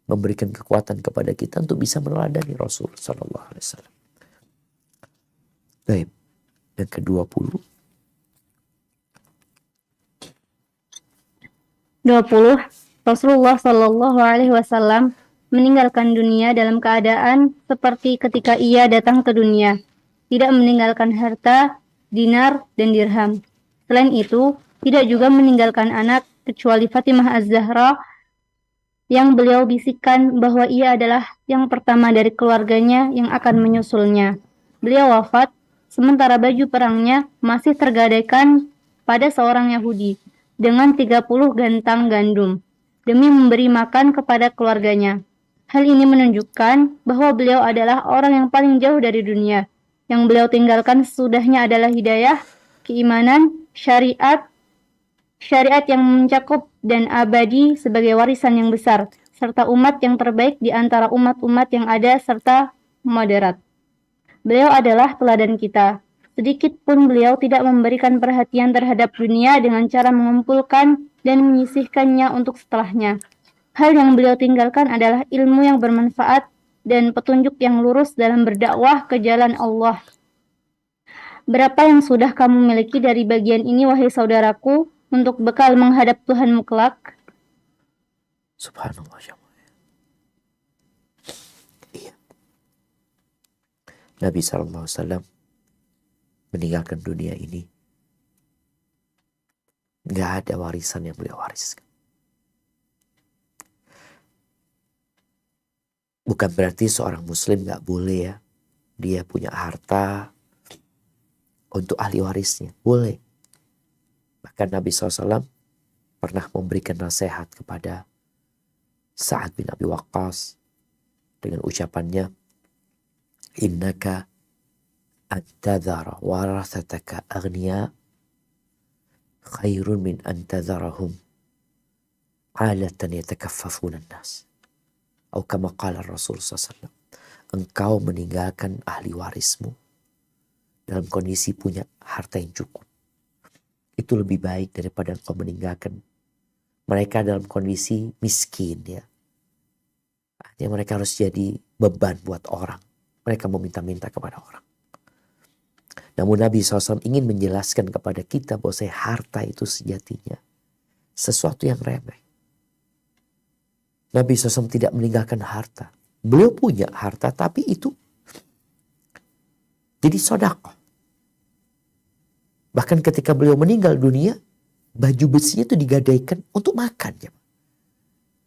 memberikan kekuatan kepada kita untuk bisa meneladani Rasul Sallallahu Alaihi Wasallam. Baik. Yang ke-20. 20. Rasulullah Sallallahu Alaihi Wasallam meninggalkan dunia dalam keadaan seperti ketika ia datang ke dunia, tidak meninggalkan harta, dinar, dan dirham. Selain itu, tidak juga meninggalkan anak kecuali Fatimah Az-Zahra yang beliau bisikkan bahwa ia adalah yang pertama dari keluarganya yang akan menyusulnya. Beliau wafat sementara baju perangnya masih tergadaikan pada seorang Yahudi dengan 30 gantang gandum demi memberi makan kepada keluarganya. Hal ini menunjukkan bahwa beliau adalah orang yang paling jauh dari dunia. Yang beliau tinggalkan sesudahnya adalah hidayah, keimanan, syariat yang mencakup dan abadi sebagai warisan yang besar, serta umat yang terbaik di antara umat-umat yang ada serta moderat. Beliau adalah teladan kita. Sedikit pun beliau tidak memberikan perhatian terhadap dunia dengan cara mengumpulkan dan menyisihkannya untuk setelahnya. Hal yang beliau tinggalkan adalah ilmu yang bermanfaat dan petunjuk yang lurus dalam berdakwah ke jalan Allah. Berapa yang sudah kamu miliki dari bagian ini, wahai saudaraku, untuk bekal menghadap Tuhanmu kelak? Subhanallah. Ya mulia. Iya. Nabi SAW meninggalkan dunia ini. Gak ada warisan yang beliau wariskan. Bukan berarti seorang muslim gak boleh ya. Dia punya harta untuk ahli warisnya. Boleh. Bahkan Nabi SAW pernah memberikan nasihat kepada Sa'ad bin Abi Waqqas dengan ucapannya, innaka antadhara warathataka aghniya khairun min antadharahum alatan yatakaffafuna an-nas. Atau kama qala Rasul SAW. Engkau meninggalkan ahli warismu dalam kondisi punya harta yang cukup. Itu lebih baik daripada engkau meninggalkan mereka dalam kondisi miskin ya. Artinya mereka harus jadi beban buat orang. Mereka meminta-minta kepada orang. Namun Nabi SAW ingin menjelaskan kepada kita bahwa harta itu sejatinya sesuatu yang remeh. Nabi SAW tidak meninggalkan harta. Beliau punya harta tapi itu jadi sedekah. Bahkan ketika beliau meninggal dunia, baju besinya itu digadaikan untuk makan ya.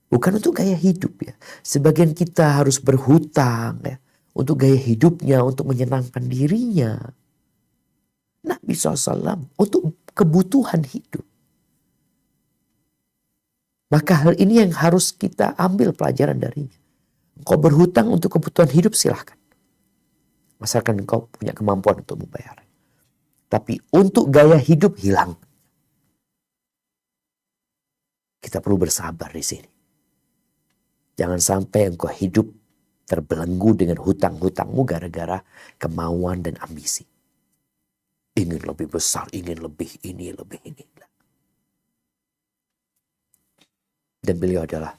Bukan untuk gaya hidup ya. Sebagian kita harus berhutang ya. Untuk gaya hidupnya, untuk menyenangkan dirinya. Nabi SAW untuk kebutuhan hidup. Maka hal ini yang harus kita ambil pelajaran darinya. Engkau berhutang untuk kebutuhan hidup silahkan. Asalkan engkau punya kemampuan untuk membayar. Tapi untuk gaya hidup hilang. Kita perlu bersabar di sini. Jangan sampai engkau hidup terbelenggu dengan hutang-hutangmu gara-gara kemauan dan ambisi. Ingin lebih besar, ingin lebih ini, lebih ini. Dan beliau adalah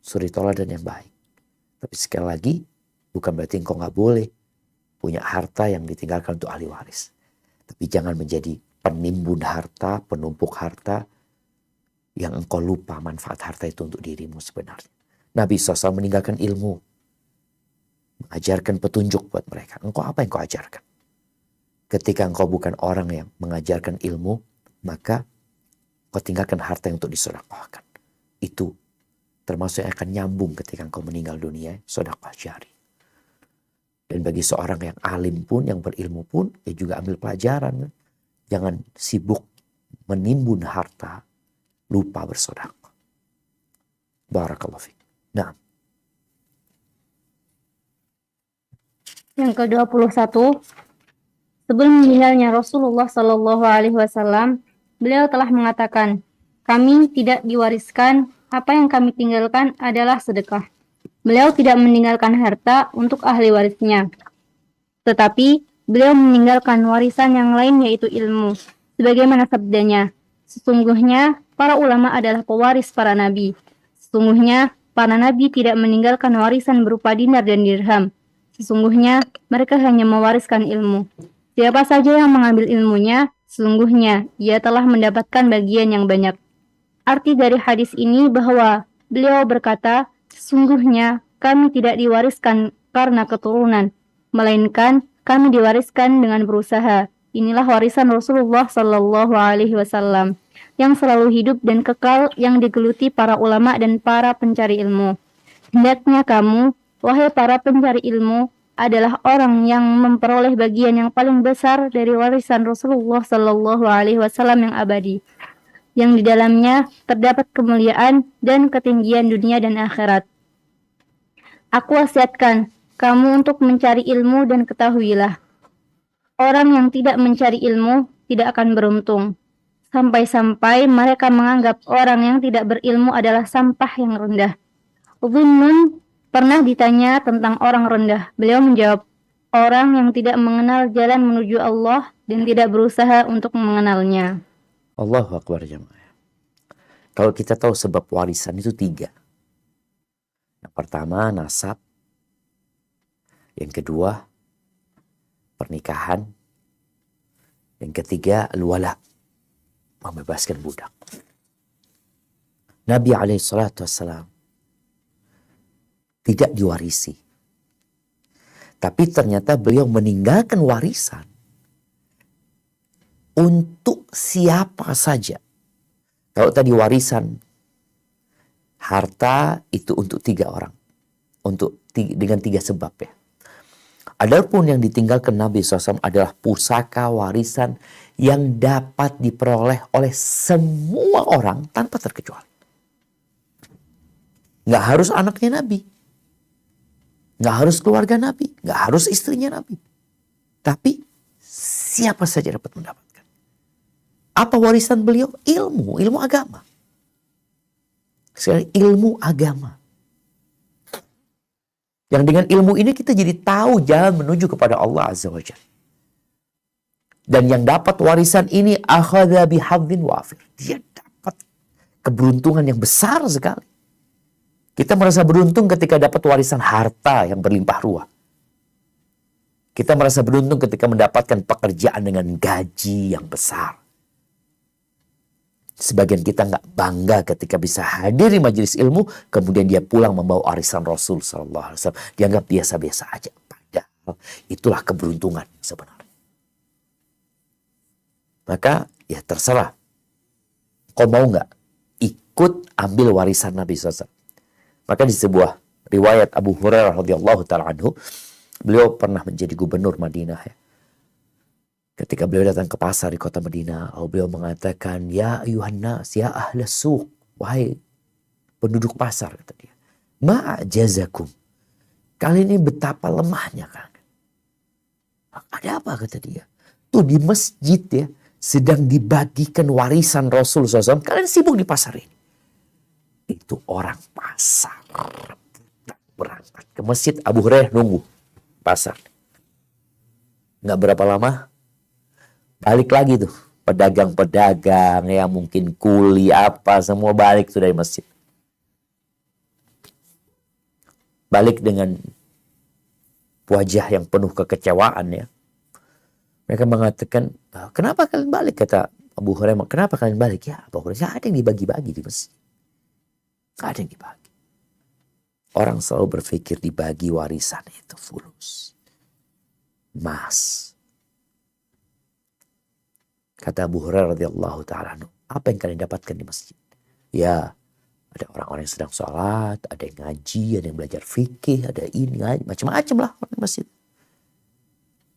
suri toladan yang baik. Tapi sekali lagi, bukan berarti engkau gak boleh punya harta yang ditinggalkan untuk ahli waris. Tapi jangan menjadi penimbun harta, penumpuk harta, yang engkau lupa manfaat harta itu untuk dirimu sebenarnya. Nabi SAW meninggalkan ilmu, mengajarkan petunjuk buat mereka. Engkau apa yang kau ajarkan? Ketika engkau bukan orang yang mengajarkan ilmu, maka kau tinggalkan harta yang untuk disedekahkan. Itu termasuk yang akan nyambung ketika engkau meninggal dunia, sedekah jari. Dan bagi seorang yang alim pun, yang berilmu pun, dia juga ambil pelajaran. Jangan sibuk menimbun harta, lupa bersedekah. Barakallahu fiik. Nah. Yang ke-21, sebelum meninggalnya Rasulullah Shallallahu Alaihi Wasallam, beliau telah mengatakan, kami tidak diwariskan, apa yang kami tinggalkan adalah sedekah. Beliau tidak meninggalkan harta untuk ahli warisnya. Tetapi beliau meninggalkan warisan yang lain yaitu ilmu. Sebagaimana sabdanya, sesungguhnya para ulama adalah pewaris para nabi. Sesungguhnya para nabi tidak meninggalkan warisan berupa dinar dan dirham. Sesungguhnya mereka hanya mewariskan ilmu. Siapa saja yang mengambil ilmunya, sesungguhnya ia telah mendapatkan bagian yang banyak. Arti dari hadis ini bahwa beliau berkata, sesungguhnya kami tidak diwariskan karena keturunan, melainkan kami diwariskan dengan berusaha. Inilah warisan Rasulullah Shallallahu Alaihi Wasallam yang selalu hidup dan kekal yang digeluti para ulama dan para pencari ilmu. Hendaknya kamu, wahai para pencari ilmu, adalah orang yang memperoleh bagian yang paling besar dari warisan Rasulullah Shallallahu Alaihi Wasallam yang abadi, yang di dalamnya terdapat kemuliaan dan ketinggian dunia dan akhirat. Aku wasiatkan kamu untuk mencari ilmu dan ketahuilah, orang yang tidak mencari ilmu tidak akan beruntung. Sampai-sampai mereka menganggap orang yang tidak berilmu adalah sampah yang rendah. Dhunnun pernah ditanya tentang orang rendah. Beliau menjawab, orang yang tidak mengenal jalan menuju Allah dan tidak berusaha untuk mengenalnya. Allahu Akbar jemaah. Kalau kita tahu sebab warisan itu 3. Yang pertama nasab. Yang kedua pernikahan. Yang ketiga al-wala, membebaskan budak. Nabi SAW tidak diwarisi. Tapi ternyata beliau meninggalkan warisan untuk siapa saja. Kalau tadi warisan harta itu untuk 3 orang. Dengan 3 sebab ya. Adapun yang ditinggalkan Nabi SAW adalah pusaka warisan yang dapat diperoleh oleh semua orang tanpa terkecuali. Nggak harus anaknya Nabi. Nggak harus keluarga Nabi. Nggak harus istrinya Nabi. Tapi siapa saja dapat mendapatkan. Apa warisan beliau? Ilmu agama. Sekali ilmu agama. Yang dengan ilmu ini kita jadi tahu jalan menuju kepada Allah Azza wa Jalla. Dan yang dapat warisan ini akhadha bihadzin wafir. Dia dapat keberuntungan yang besar sekali. Kita merasa beruntung ketika dapat warisan harta yang berlimpah ruah. Kita merasa beruntung ketika mendapatkan pekerjaan dengan gaji yang besar. Sebagian kita nggak bangga ketika bisa hadir di majelis ilmu, kemudian dia pulang membawa warisan Rasul SAW. Dianggap biasa-biasa aja. Padahal itulah keberuntungan sebenarnya. Maka ya terserah. Kau mau nggak ikut ambil warisan Nabi SAW? Maka di sebuah riwayat Abu Hurairah radhiyallahu ta'ala anhu, beliau pernah menjadi gubernur Madinah ya. Ketika beliau datang ke pasar di kota Madinah, beliau mengatakan, ya ayuhan nas, ya ahla suq, wahai penduduk pasar, kata dia. Ma'ajazakum. Kalian ini betapa lemahnya kan. Ada apa, kata dia. Tuh di masjid ya, sedang dibagikan warisan Rasul SAW. Kalian sibuk di pasar ini. Itu orang pasar. Berangkat ke masjid, Abu Hurairah nunggu pasar. Nggak berapa lama, balik lagi tuh pedagang-pedagang ya, mungkin kuli apa semua balik tuh dari masjid. Balik dengan wajah yang penuh kekecewaan ya. Mereka mengatakan, kenapa kalian balik? Kata Abu Hurairah, kenapa kalian balik? Ya Abu Hurairah, gak ada yang dibagi-bagi di masjid. Gak ada yang dibagi. Orang selalu berpikir dibagi warisan itu fulus, emas. Kata Abu Hurairah radhiyallahu ta'ala anhu, apa yang kalian dapatkan di masjid? Ya, ada orang-orang yang sedang sholat, ada yang ngaji, ada yang belajar fikih, ada ini, macam-macam lah orang di masjid.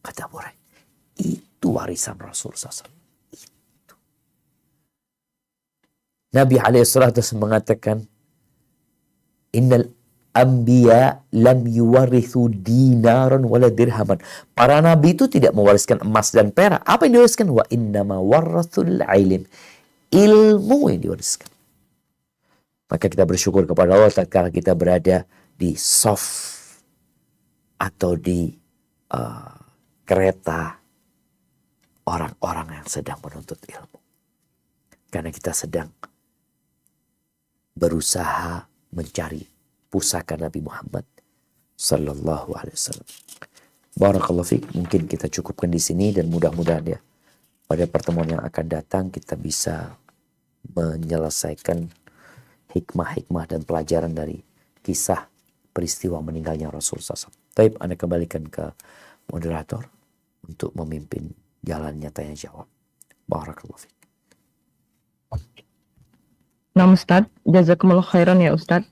Kata Abu Hurairah, itu warisan Rasul SAW. Itu. Nabi SAW mengatakan, innal anbiya lam yuwarithu dinaran wala dirhaman. Para nabi itu tidak mewariskan emas dan perak. Apa yang diwariskan? Wa innama warathul ilm. Ilmu yang diwariskan. Maka kita bersyukur kepada Allah tatkala kita berada di shaf atau di kereta orang-orang yang sedang menuntut ilmu. Karena kita sedang berusaha mencari pusaka Nabi Muhammad sallallahu alaihi wasallam. Barakallahu fiik. Mungkin kita cukupkan di sini dan mudah-mudahan ya pada pertemuan yang akan datang kita bisa menyelesaikan hikmah-hikmah dan pelajaran dari kisah peristiwa meninggalnya Rasul SAW. Taib, Anda kembalikan ke moderator untuk memimpin jalannya tanya jawab. Barakallahu fiik. Nah Ustadz, jazakumullah khairan ya Ustadz.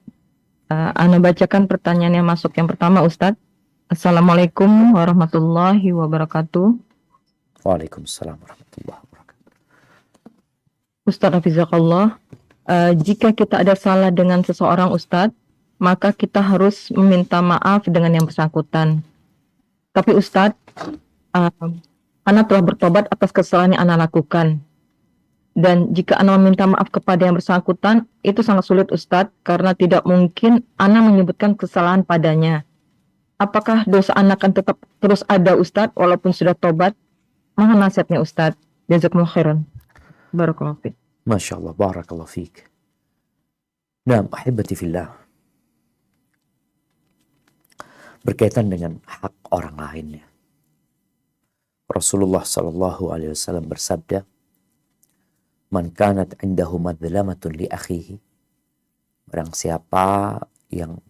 Ana bacakan pertanyaan yang masuk. Yang pertama Ustadz. Assalamualaikum warahmatullahi wabarakatuh. Waalaikumsalam warahmatullahi wabarakatuh. Ustadz Hafizakallah, jika kita ada salah dengan seseorang Ustadz, maka kita harus meminta maaf dengan yang bersangkutan. Tapi Ustadz, Ana telah bertobat atas kesalahan yang Ana lakukan. Dan jika Ana meminta maaf kepada yang bersangkutan, itu sangat sulit Ustadz, karena tidak mungkin Ana menyebutkan kesalahan padanya. Apakah dosa Ana akan tetap terus ada Ustadz, walaupun sudah tobat? Mohon nasihatnya Ustadz. Jazakumullah khairan. Barakallahu fiik. Masya Allah, barakallahu fiik. Nah, ahibati fillah. Berkaitan dengan hak orang lainnya. Rasulullah sallallahu alaihi wasallam bersabda, "Man kanat indahu madlamatun li akhihi." Barang siapa yang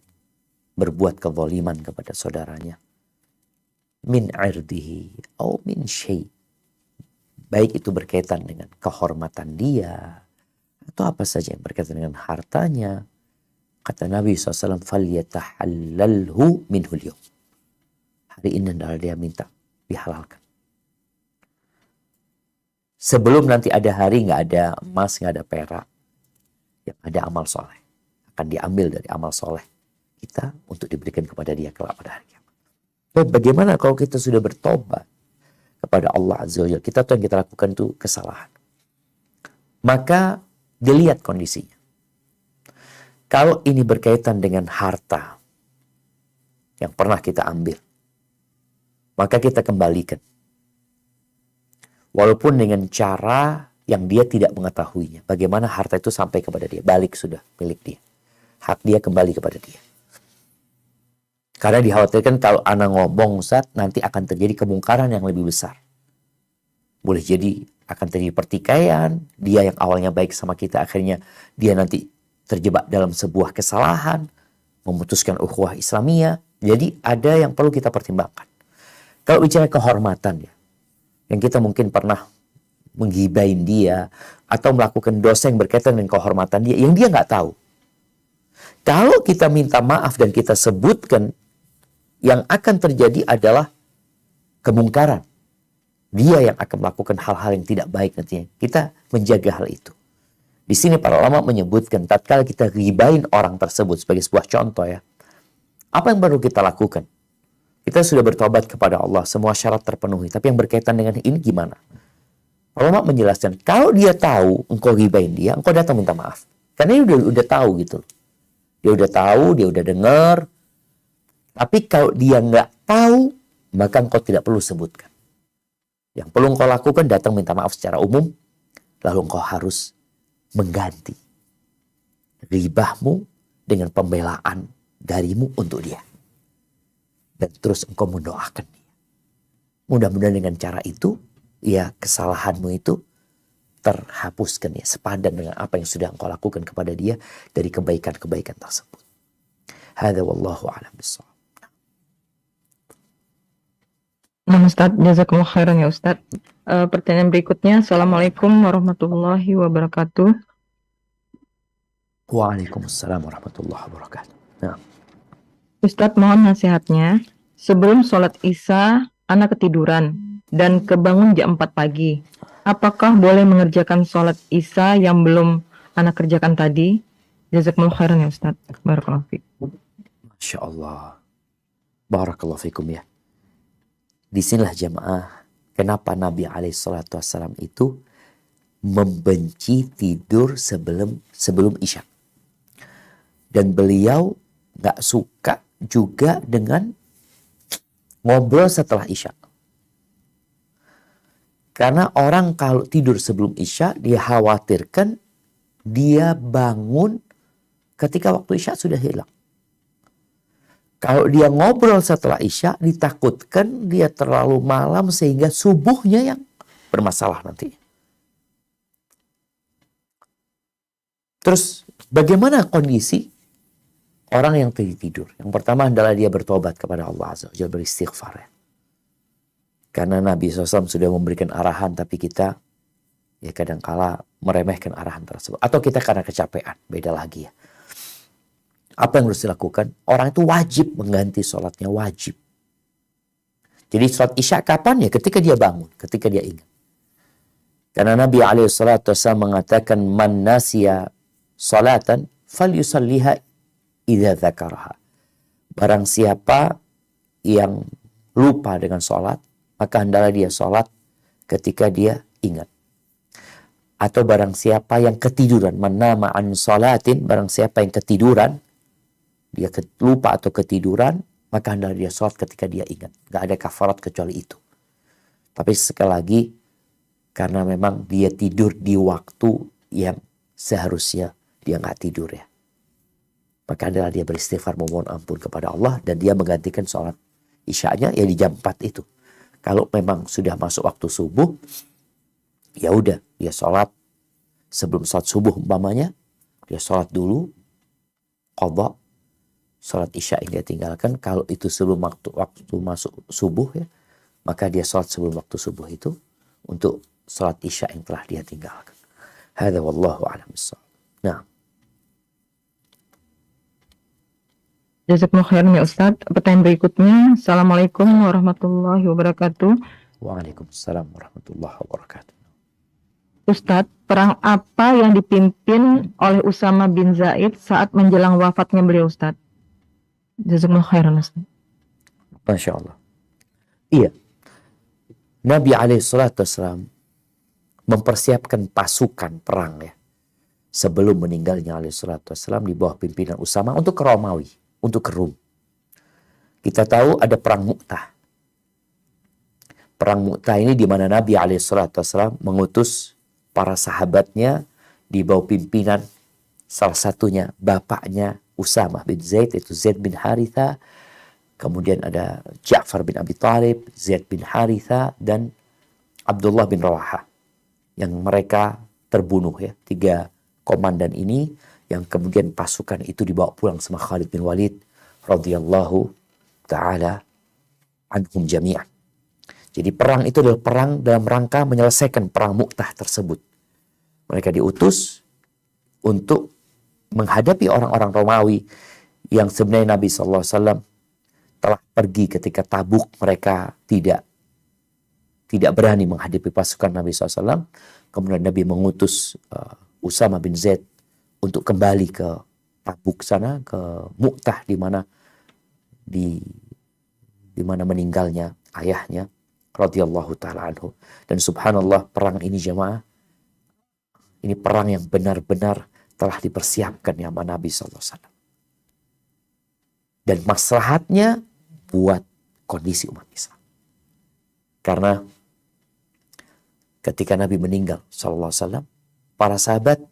berbuat kezaliman kepada saudaranya, min irdihi atau min syai', baik itu berkaitan dengan kehormatan dia atau apa saja yang berkaitan dengan hartanya, kata Nabi SAW, "Falyatahallalhu minhul yawm." Hari ini adalah dia minta dihalalkan. Sebelum nanti ada hari nggak ada emas, nggak ada perak, yang ada amal soleh. Akan diambil dari amal soleh kita untuk diberikan kepada dia kelak pada hari kiamat. Bagaimana kalau kita sudah bertobat kepada Allah Azza wa Jalla? Kita tahu yang kita lakukan itu kesalahan. Maka dilihat kondisinya. Kalau ini berkaitan dengan harta yang pernah kita ambil, maka kita kembalikan. Walaupun dengan cara yang dia tidak mengetahuinya. Bagaimana harta itu sampai kepada dia. Balik sudah milik dia. Hak dia kembali kepada dia. Karena dikhawatirkan kalau anak ngomong Ustaz, nanti akan terjadi kemungkaran yang lebih besar. Boleh jadi akan terjadi pertikaian. Dia yang awalnya baik sama kita, akhirnya dia nanti terjebak dalam sebuah kesalahan. Memutuskan ukhuwah Islamiyah. Jadi ada yang perlu kita pertimbangkan. Kalau bicara kehormatan ya, yang kita mungkin pernah menggibain dia atau melakukan dosa yang berkaitan dengan kehormatan dia yang dia nggak tahu. Kalau kita minta maaf dan kita sebutkan, yang akan terjadi adalah kemungkaran. Dia yang akan melakukan hal-hal yang tidak baik nantinya. Kita menjaga hal itu. Di sini para ulama menyebutkan tatkala kita gibain orang tersebut sebagai sebuah contoh ya. Apa yang perlu kita lakukan? Kita sudah bertobat kepada Allah, semua syarat terpenuhi. Tapi yang berkaitan dengan ini gimana? Ulama menjelaskan, kalau dia tahu engkau gibain dia, engkau datang minta maaf. Karena dia udah tahu gitu. Dia udah tahu, dia udah dengar. Tapi kalau dia nggak tahu, maka engkau tidak perlu sebutkan. Yang perlu engkau lakukan, datang minta maaf secara umum. Lalu engkau harus mengganti ghibahmu dengan pembelaan darimu untuk dia. Dan terus engkau mendoakan dia. Mudah-mudahan dengan cara itu, ya kesalahanmu itu terhapuskan ya. Sepadan dengan apa yang sudah engkau lakukan kepada dia dari kebaikan-kebaikan tersebut. Hadza wallahu a'lam bishawab. Nah Ustaz, jazakumullah khairan ya Ustaz. Pertanyaan berikutnya, Assalamualaikum warahmatullahi wabarakatuh. Waalaikumsalam warahmatullahi wabarakatuh. Nah. Ustadz mohon nasihatnya, sebelum sholat isya, anak ketiduran dan kebangun jam 4 pagi. Apakah boleh mengerjakan sholat isya yang belum anak kerjakan tadi? Jazakumullah khairan ya Ustadz. Barakallahu fiik. Masya Allah. Barakallahu fiikum ya. Disinilah jamaah, kenapa Nabi SAW itu membenci tidur sebelum isya. Dan beliau gak suka juga dengan ngobrol setelah isya. Karena orang kalau tidur sebelum isya, dia khawatirkan dia bangun ketika waktu isya sudah hilang. Kalau dia ngobrol setelah isya, ditakutkan dia terlalu malam sehingga subuhnya yang bermasalah nanti. Terus bagaimana kondisi orang yang tidur? Yang pertama adalah dia bertobat kepada Allah Azza wa Jalla, beristighfar ya. Karena Nabi SAW sudah memberikan arahan, tapi kita ya kadangkala meremehkan arahan tersebut. Atau kita karena kecapean, beda lagi ya. Apa yang harus dilakukan? Orang itu wajib mengganti sholatnya, wajib. Jadi sholat isya kapan ya? Ketika dia bangun, ketika dia ingat. Karena Nabi SAW mengatakan, man nasiya sholatan fal yusalliha idza dzakaraha. Barang siapa yang lupa dengan sholat, maka hendaklah dia sholat ketika dia ingat. Atau barang siapa yang ketiduran, manama an sholatin, barang siapa yang ketiduran, dia lupa atau ketiduran, maka hendaklah dia sholat ketika dia ingat. Gak ada kafarat kecuali itu. Tapi sekali lagi, karena memang dia tidur di waktu yang seharusnya dia gak tidur ya. Maka adalah dia beristighfar memohon ampun kepada Allah dan dia menggantikan sholat isya'nya ya di jam 4 itu. Kalau memang sudah masuk waktu subuh, ya udah dia sholat sebelum sholat subuh umpamanya, dia sholat dulu, qadha, sholat isya yang dia tinggalkan. Kalau itu sebelum waktu masuk subuh ya, maka dia sholat sebelum waktu subuh itu untuk sholat isya yang telah dia tinggalkan. Hadza wallahu a'lam bissawab. Nah, Jazakumullah khairan ya Ustaz. Pertanyaan berikutnya. Assalamualaikum warahmatullahi wabarakatuh. waalaikumsalam warahmatullahi wabarakatuh. Ustadz, perang apa yang dipimpin oleh Usama bin Zaid saat menjelang wafatnya beliau, Ustadz? Jazakumullah khairan, Ustadz. Masya Allah. Iya. Nabi SAW mempersiapkan pasukan perang ya. Sebelum meninggalnya SAW di bawah pimpinan Usama untuk ke Romawi, untuk ke Rum. Kita tahu ada perang Mu'tah. Perang Mu'tah ini di mana Nabi SAW mengutus para sahabatnya di bawah pimpinan salah satunya bapaknya Usama bin Zaid, itu Zaid bin Haritha. Kemudian ada Ja'far bin Abi Thalib, Zaid bin Haritha, dan Abdullah bin Rawaha. Yang mereka terbunuh ya. 3 komandan ini yang kemudian pasukan itu dibawa pulang sama Khalid bin Walid radhiyallahu ta'ala anhum jami'an. Jadi perang itu adalah perang dalam rangka menyelesaikan perang Mu'tah tersebut. Mereka diutus untuk menghadapi orang-orang Romawi yang sebenarnya Nabi SAW telah pergi ketika Tabuk. Mereka tidak berani menghadapi pasukan Nabi SAW. Kemudian Nabi mengutus Usama bin Zaid untuk kembali ke Tabuk sana, ke Mu'tah di mana meninggalnya ayahnya radhiyallahu ta'ala anhu. Dan subhanallah, perang ini jemaah, ini perang yang benar-benar telah dipersiapkan ya sama Nabi SAW. Dan maslahatnya buat kondisi umat Islam. Karena ketika Nabi meninggal SAW, para sahabat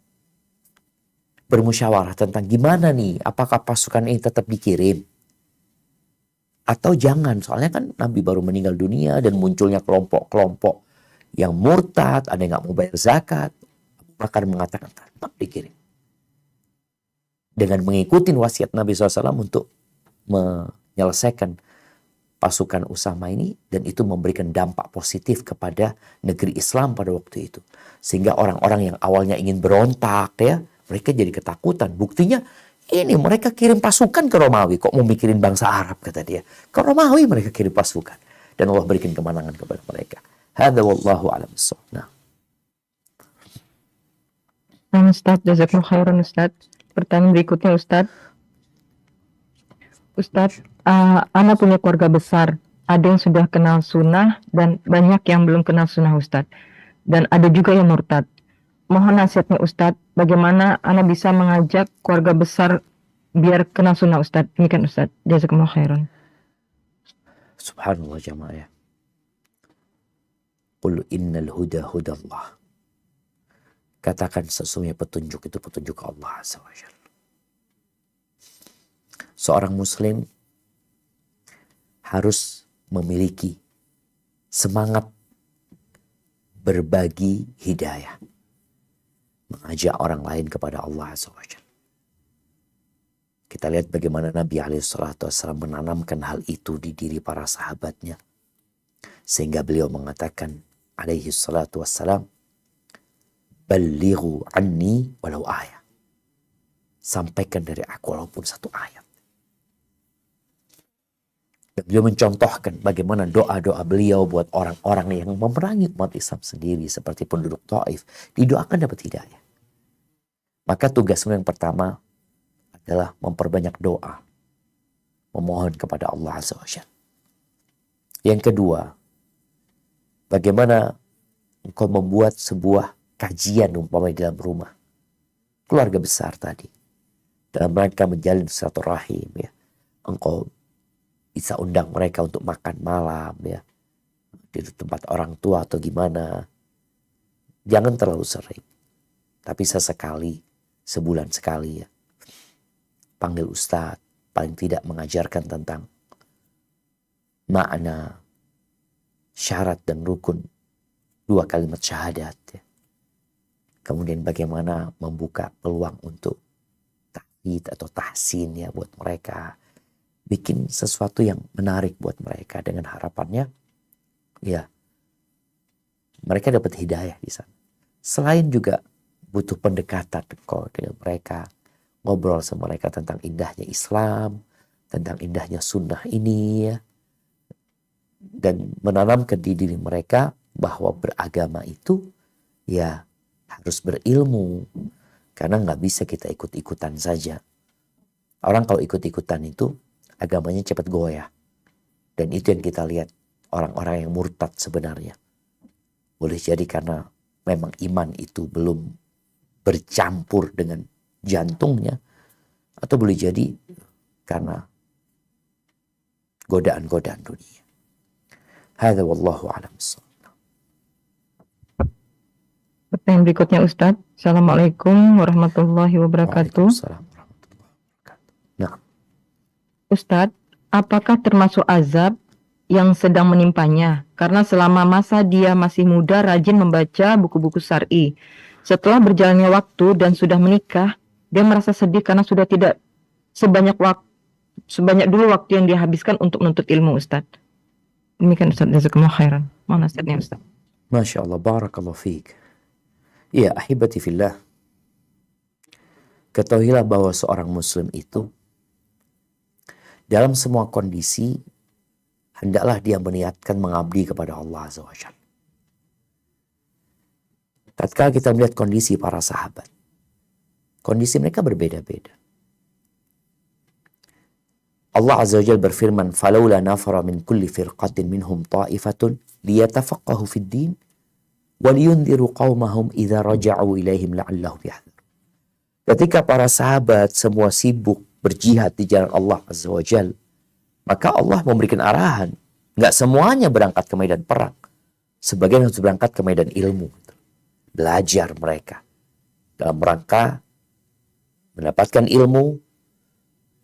bermusyawarah tentang gimana nih, apakah pasukan ini tetap dikirim atau jangan. Soalnya kan Nabi baru meninggal dunia dan munculnya kelompok-kelompok yang murtad, ada yang gak mau bayar zakat. Bahkan mengatakan tetap dikirim. Dengan mengikuti wasiat Nabi SAW untuk menyelesaikan pasukan Usama ini, dan itu memberikan dampak positif kepada negeri Islam pada waktu itu. Sehingga orang-orang yang awalnya ingin berontak ya, mereka jadi ketakutan. Buktinya ini mereka kirim pasukan ke Romawi. Kok mau mikirin bangsa Arab, kata dia. Ke Romawi mereka kirim pasukan. Dan Allah berikan kemenangan kepada mereka. Hadza wallahu a'lam bissawab. Nah, Ustaz, jazakumullah khairan, Ustaz. Pertanyaan berikutnya, Ustaz. Ustaz, Ana punya keluarga besar. Ada yang sudah kenal sunnah dan banyak yang belum kenal sunnah, Ustaz. Dan ada juga yang murtad. Mohon nasihatnya, Ustaz. Bagaimana Ana bisa mengajak keluarga besar biar kenal sunnah, Ustaz? Demikian, Ustaz. Jazakumullah khairan. subhanallah jamaah ya. Qul innal huda hudallah. Katakan sesungguhnya petunjuk itu petunjuk Allah Azza wa Jalla. Seorang muslim harus memiliki semangat berbagi hidayah. Mengajak orang lain kepada Allah Azza wa Jalla. Kita lihat bagaimana Nabi SAW menanamkan hal itu di diri para sahabatnya. Sehingga beliau mengatakan alaihi salatu wassalam, Ballighu anni walau ayat. Sampaikan dari aku walaupun satu ayat. Dan beliau mencontohkan bagaimana doa-doa beliau buat orang-orang yang memerangi umat Islam sendiri. Seperti penduduk Taif. Didoakan dapat hidayah. Maka tugas yang pertama adalah memperbanyak doa, memohon kepada Allah Azza wa Jalla. Yang kedua, bagaimana engkau membuat sebuah kajian umpamanya di dalam rumah, keluarga besar tadi, dalam rangka menjalin silaturahim, ya. Engkau bisa undang mereka untuk makan malam, ya, di tempat orang tua atau gimana. Jangan terlalu sering, tapi sesekali, sebulan sekali, ya. Panggil ustadz, paling tidak mengajarkan tentang makna, syarat dan rukun 2 kalimat syahadat, ya. Kemudian bagaimana membuka peluang untuk tahid atau tahsin, ya, buat mereka. Bikin sesuatu yang menarik buat mereka dengan harapannya, ya, mereka dapat hidayah di sana. Selain juga butuh pendekatan kok dengan mereka, ngobrol sama mereka tentang indahnya Islam, tentang indahnya sunnah ini, ya. Dan menanamkan di diri mereka bahwa beragama itu, ya, harus berilmu. Karena nggak bisa kita ikut-ikutan saja. Orang kalau ikut-ikutan itu agamanya cepat goyah. Dan itu yang kita lihat orang-orang yang murtad sebenarnya. Boleh jadi karena memang iman itu belum bercampur dengan jantungnya, atau boleh jadi karena godaan-godaan dunia. Hadza wallahu a'lam bissawab. Pertanyaan berikutnya Ustadz. Assalamualaikum warahmatullahi wabarakatuh. Waalaikumsalam warahmatullahi wabarakatuh. Nah, Ustadz, apakah termasuk azab yang sedang menimpanya? Karena selama masa dia masih muda rajin membaca buku-buku syar'i. Setelah berjalannya waktu dan sudah menikah, dia merasa sedih karena sudah tidak sebanyak dulu waktu yang dia habiskan untuk menuntut ilmu, Ustadz. Demikian Ustadz, jazakumullah khairan. Mana nasihatnya Ustadz? Masya Allah, barakallahu fiik. Ya, ahibati fillah. Ketahuilah bahwa seorang muslim itu dalam semua kondisi hendaklah dia meniatkan mengabdi kepada Allah Azza wa Jalla. Tatkala kita melihat kondisi para sahabat, kondisi mereka berbeda-beda. Allah Azza wa Jalla berfirman, "Falaula nafara min kulli firqatin minhum ta'ifatun liyatafaqahu fid din wa liyunziru qaumahum idza raja'u ilaihim la'allahum yahdharun." Ketika para sahabat semua sibuk berjihad di jalan Allah Azza wa Jalla, maka Allah memberikan arahan. Nggak semuanya berangkat ke medan perang. Sebagian harus berangkat ke medan ilmu. Belajar mereka dalam rangka mendapatkan ilmu,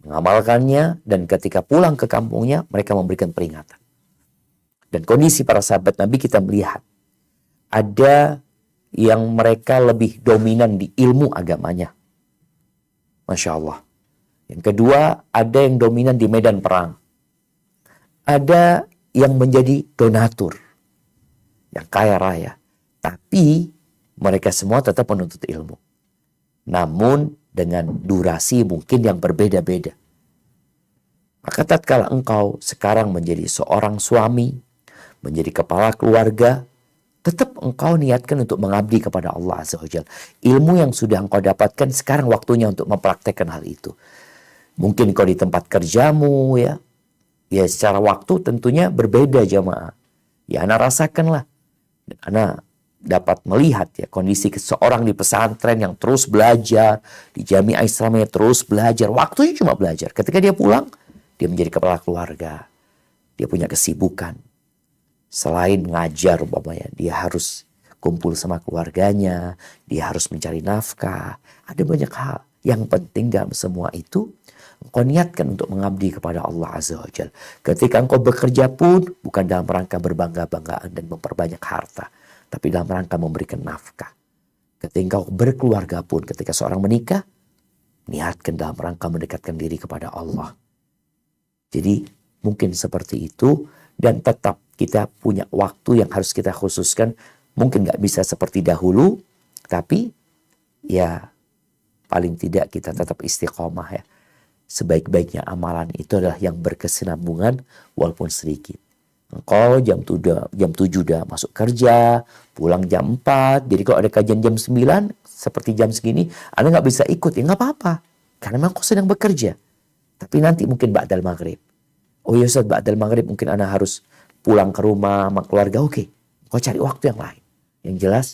mengamalkannya, dan ketika pulang ke kampungnya mereka memberikan peringatan. Dan kondisi para sahabat Nabi kita melihat ada yang mereka lebih dominan di ilmu agamanya. Masya Allah. Yang kedua, ada yang dominan di medan perang. Ada yang menjadi donatur, yang kaya raya. Tapi mereka semua tetap menuntut ilmu. Namun dengan durasi mungkin yang berbeda-beda. Maka tatkala engkau sekarang menjadi seorang suami, menjadi kepala keluarga, tetap engkau niatkan untuk mengabdi kepada Allah Azza wa Jalla. Ilmu yang sudah engkau dapatkan, sekarang waktunya untuk mempraktekkan hal itu. Mungkin kau di tempat kerjamu, ya secara waktu tentunya berbeda jamaah. Ya anak rasakanlah. Anak dapat melihat ya kondisi seseorang di pesantren yang terus belajar, di Jamiah Islamiyah terus belajar, waktunya cuma belajar. Ketika dia pulang, dia menjadi kepala keluarga. Dia punya kesibukan. Selain ngajar umpamanya, dia harus kumpul sama keluarganya, dia harus mencari nafkah. Ada banyak hal. Yang penting dalam semua itu, engkau niatkan untuk mengabdi kepada Allah Azza wa Jalla. Ketika engkau bekerja pun, bukan dalam rangka berbangga-banggaan dan memperbanyak harta, tapi dalam rangka memberikan nafkah. Ketika engkau berkeluarga pun, ketika seorang menikah, niatkan dalam rangka mendekatkan diri kepada Allah. Jadi mungkin seperti itu, dan tetap kita punya waktu yang harus kita khususkan. Mungkin gak bisa seperti dahulu, tapi ya paling tidak kita tetap istiqomah ya. Sebaik-baiknya amalan itu adalah yang berkesinambungan walaupun sedikit. Engkau jam 7 udah masuk kerja, pulang jam 4. Jadi kalau ada kajian jam 9, seperti jam segini, Anda gak bisa ikut, ya gak apa-apa. Karena memang kau sedang bekerja. Tapi nanti mungkin ba'dal maghrib. Oh ya Ustaz, ba'dal maghrib mungkin ana harus pulang ke rumah sama keluarga. Oke, kau cari waktu yang lain. Yang jelas,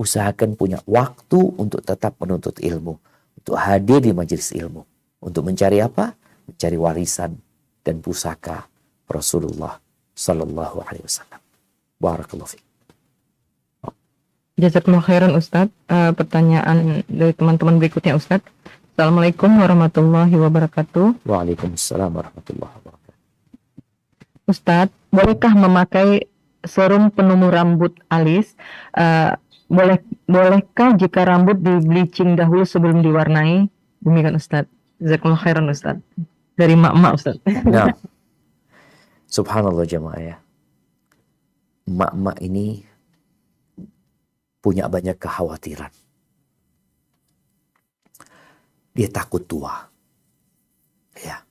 usahakan punya waktu untuk tetap menuntut ilmu. Untuk hadir di majelis ilmu. Untuk mencari apa? Mencari warisan dan pusaka Rasulullah Sallallahu Alaihi Wasallam. Barakallahu fiik. Jazakumullah khairan Ustadz. Pertanyaan dari teman-teman berikutnya Ustadz. Assalamualaikum warahmatullahi wabarakatuh. Waalaikumsalam warahmatullahi wabarakatuh. Ustadz, bolehkah memakai serum penumbuh rambut alis? Bolehkah jika rambut di bleaching dahulu sebelum diwarnai? Demikian Ustadz. Jazakumullah khairan Ustadz. Dari mak-mak Ustadz. Nah, subhanallah jemaah ya. Mak-mak ini punya banyak kekhawatiran. Dia takut tua. Ya.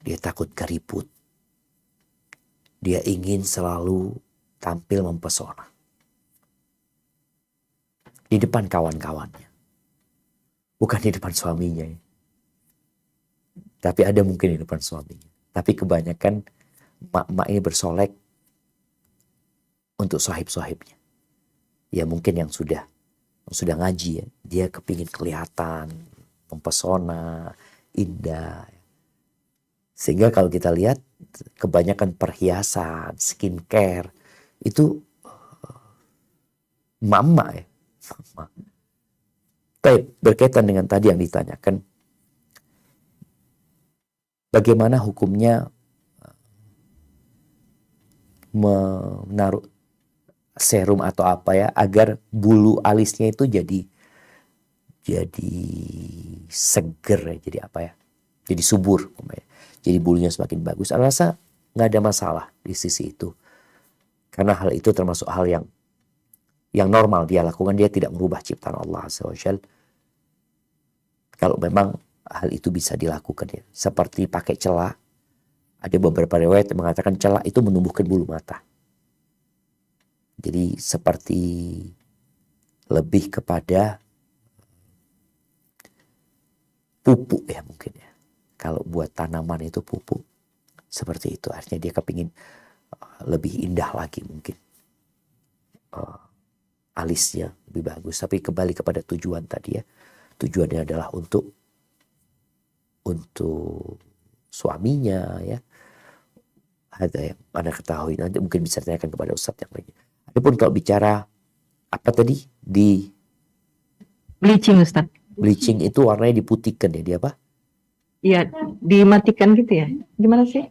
Dia takut keriput. Dia ingin selalu tampil mempesona. Di depan kawan-kawannya. Bukan di depan suaminya. Ya. Tapi ada mungkin di depan suaminya. Tapi kebanyakan mak-mak ini bersolek untuk sahib-sahibnya. Ya mungkin yang sudah ngaji ya. Dia kepingin kelihatan, mempesona, indah. Sehingga kalau kita lihat kebanyakan perhiasan, skincare itu mak-mak ya. Baik, berkaitan dengan tadi yang ditanyakan. Bagaimana hukumnya menaruh serum atau apa ya agar bulu alisnya itu jadi seger ya, jadi apa ya, jadi subur, jadi bulunya semakin bagus. Saya rasa nggak ada masalah di sisi itu, karena hal itu termasuk hal yang normal dia lakukan. Dia tidak merubah ciptaan Allah Azza wa Jalla. Kalau memang hal itu bisa dilakukan ya, seperti pakai celak. Ada beberapa riwayat yang mengatakan celak itu menumbuhkan bulu mata. Jadi seperti lebih kepada pupuk ya mungkin ya. Kalau buat tanaman itu pupuk. Seperti itu. Artinya dia kepingin lebih indah lagi mungkin. Alisnya lebih bagus. Tapi kembali kepada tujuan tadi ya. Tujuannya adalah untuk suaminya ya. Ada yang Anda ketahui. Nanti mungkin bisa tanyakan kepada Ustadz yang lainnya. Adapun kalau bicara apa tadi di Bleaching Ustadz. bleaching itu warnanya diputihkan ya, dia apa? Iya, dimatikan gitu ya. Gimana sih?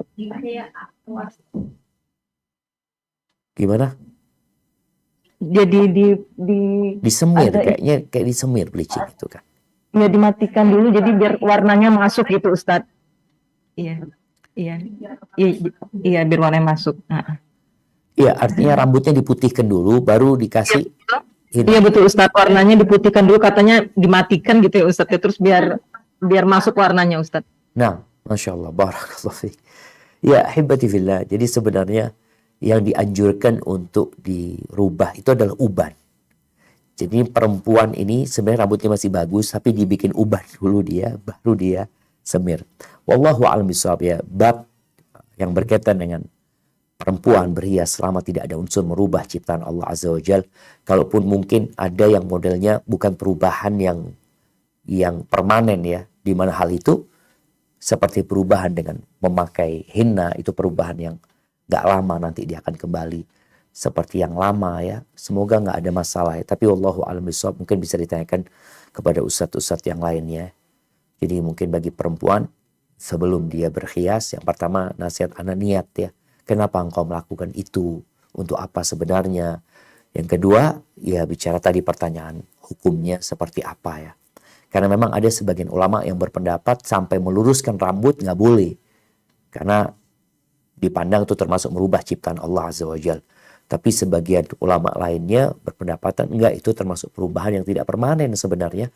Gimana? Jadi Disemir ada- kayaknya, kayak disemir bleaching itu kan. ya dimatikan dulu jadi biar warnanya masuk gitu Ustadz. Iya. Iya. Iya, biar warnanya masuk. Iya, artinya rambutnya diputihkan dulu baru dikasih ini. Iya betul Ustadz, warnanya diputihkan dulu, katanya dimatikan gitu ya Ustadz, ya, terus biar masuk warnanya Ustadz. Nah, Masya Allah, barakallahu fiik. Ya, hibati fillah. Jadi sebenarnya yang dianjurkan untuk dirubah itu adalah uban. Jadi perempuan ini sebenarnya rambutnya masih bagus, tapi dibikin uban dulu dia, baru dia semir. Wallahu a'lam bishawab ya. Bab yang berkaitan dengan perempuan berhias selama tidak ada unsur merubah ciptaan Allah Azza wa Jal. Kalaupun mungkin ada yang modelnya bukan perubahan yang permanen ya. Di mana hal itu seperti perubahan dengan memakai henna, itu perubahan yang gak lama, nanti dia akan kembali seperti yang lama ya. Semoga gak ada masalah ya. Tapi wallahu a'lam bishawab, mungkin bisa ditanyakan kepada ustadz-ustadz yang lainnya. Jadi mungkin bagi perempuan sebelum dia berhias, yang pertama nasihat ana niat ya. Kenapa engkau melakukan itu? Untuk apa sebenarnya? Yang kedua, ya bicara tadi pertanyaan hukumnya seperti apa ya. Karena memang ada sebagian ulama yang berpendapat sampai meluruskan rambut nggak boleh. Karena dipandang itu termasuk merubah ciptaan Allah Azza wa Jal. Tapi sebagian ulama lainnya berpendapatan enggak, itu termasuk perubahan yang tidak permanen sebenarnya.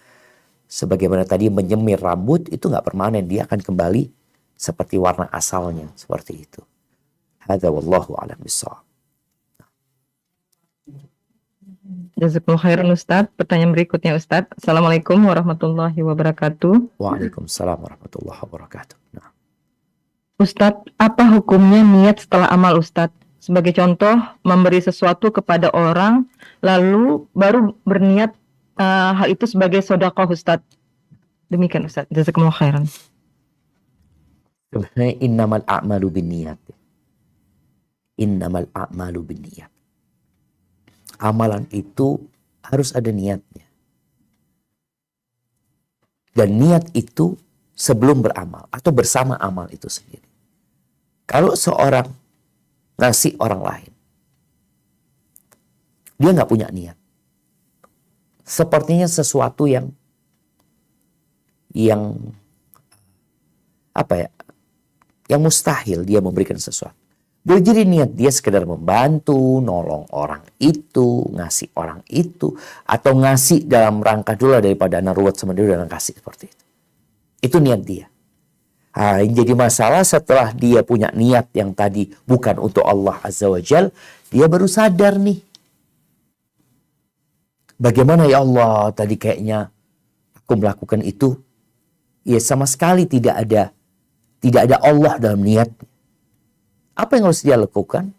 Sebagaimana tadi menyemir rambut itu nggak permanen. Dia akan kembali seperti warna asalnya. Seperti itu. Hadza wallahu a'lam bishawab. Jazakumullah khairan Ustadz. Pertanyaan berikutnya Ustadz. Assalamualaikum warahmatullahi wabarakatuh. Waalaikumsalam warahmatullahi wabarakatuh. Nah, Ustadz, apa hukumnya niat setelah amal Ustadz? Sebagai contoh, memberi sesuatu kepada orang, lalu baru berniat hal itu sebagai sedekah Ustadz. Demikian Ustadz. Jazakumullah khairan. sebenarnya innamal a'malu binniyat. Innamal a'malu binniyat. Amalan itu harus ada niatnya. Dan niat itu sebelum beramal atau bersama amal itu sendiri. Kalau seorang ngasih orang lain, dia nggak punya niat. Sepertinya sesuatu yang apa ya? Yang mustahil dia memberikan sesuatu. Boleh jadi niat dia sekedar membantu, nolong orang itu, ngasih orang itu, atau ngasih dalam rangka dulu daripada anak ruwet sama dia udah kasih seperti itu. Itu niat dia. Nah, yang jadi masalah setelah dia punya niat yang tadi bukan untuk Allah Azza wa Jal, dia baru sadar nih. Bagaimana ya Allah tadi kayaknya aku melakukan itu. Ya sama sekali tidak ada Allah dalam niat. Apa yang harus dia lakukan?